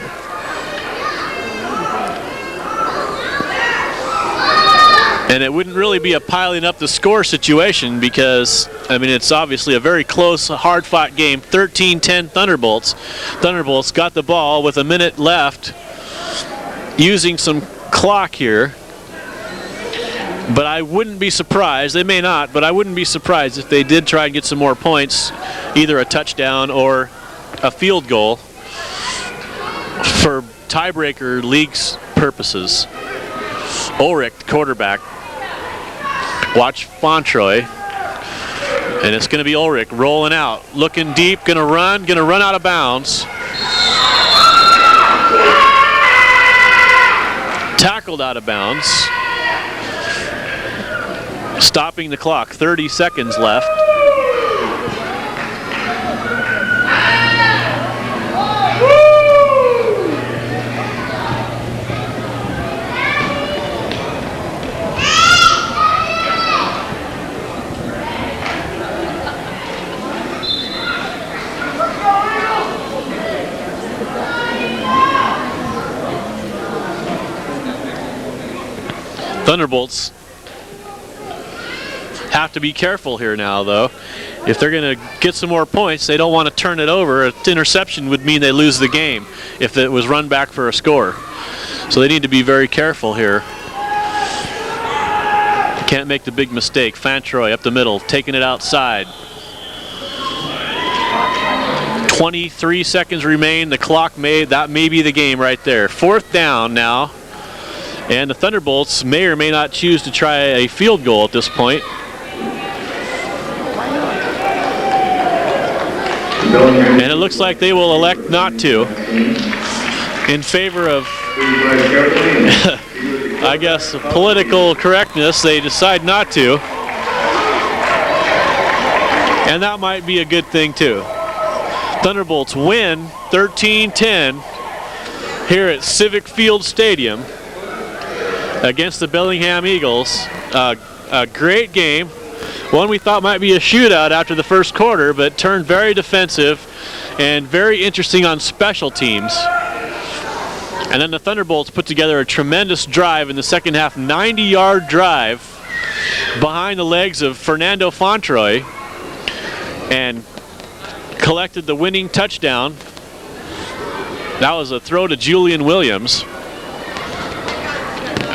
And it wouldn't really be a piling up the score situation because, I mean, it's obviously a very close, hard-fought game. 13-10 Thunderbolts. Thunderbolts got the ball with a minute left using some clock here. But I wouldn't be surprised, they may not, but I wouldn't be surprised if they did try and get some more points, either a touchdown or a field goal for tiebreaker league's purposes. Ulrich, quarterback. Watch Fontroy. And it's going to be Ulrich rolling out, looking deep, going to run out of bounds. Tackled out of bounds. Stopping the clock, 30 seconds left. Thunderbolts have to be careful here now, though. If they're going to get some more points, they don't want to turn it over. An interception would mean they lose the game if it was run back for a score. So they need to be very careful here. Can't make the big mistake. Fantroy up the middle, taking it outside. 23 seconds remain. The clock that may be the game right there. 4th down now. And the Thunderbolts may or may not choose to try a field goal at this point. And it looks like they will elect not to, in favor of, I guess, political correctness. They decide not to. And that might be a good thing, too. Thunderbolts win 13-10 here at Civic Field Stadium against the Bellingham Eagles. A great game. One we thought might be a shootout after the first quarter, but turned very defensive and very interesting on special teams. And then the Thunderbolts put together a tremendous drive in the second half, 90-yard drive behind the legs of Fernando Fontroy and collected the winning touchdown. That was a throw to Julian Williams.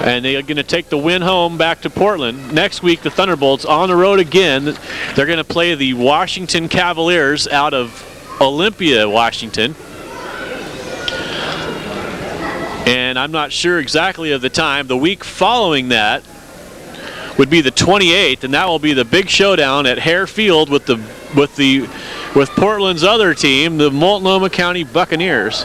And they are going to take the win home back to Portland. Next week, the Thunderbolts on the road again. They're going to play the Washington Cavaliers out of Olympia, Washington. And I'm not sure exactly of the time. The week following that would be the 28th, and that will be the big showdown at Hare Field with Portland's other team, the Multnomah County Buccaneers.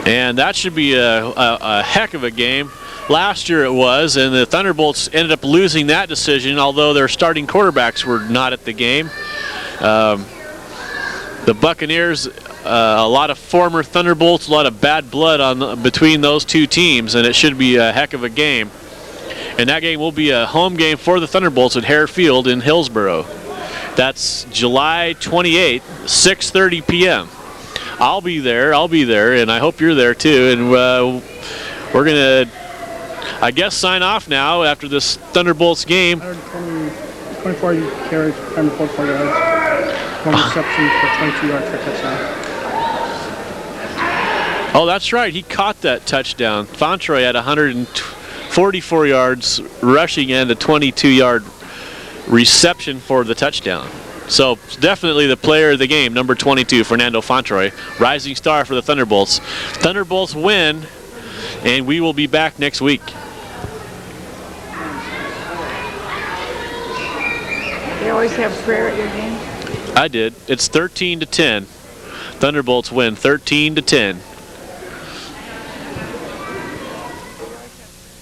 And that should be a heck of a game. Last year it was, and the Thunderbolts ended up losing that decision, although their starting quarterbacks were not at the game. The Buccaneers, a lot of former Thunderbolts, a lot of bad blood between those two teams, and it should be a heck of a game. And that game will be a home game for the Thunderbolts at Hare Field in Hillsboro. That's July 28th, 6:30 p.m. I'll be there, and I hope you're there too. And we're going to, I guess, sign off now after this Thunderbolts game. 24 carries, 144 yards, 1 reception for 22 yards for touchdown. Oh, that's right. He caught that touchdown. Fontroy had 144 yards rushing and a 22-yard reception for the touchdown. So definitely the player of the game, number 22, Fernando Fontroy, rising star for the Thunderbolts. Thunderbolts win, and we will be back next week. You always have prayer at your game? I did. It's 13-10. Thunderbolts win 13-10.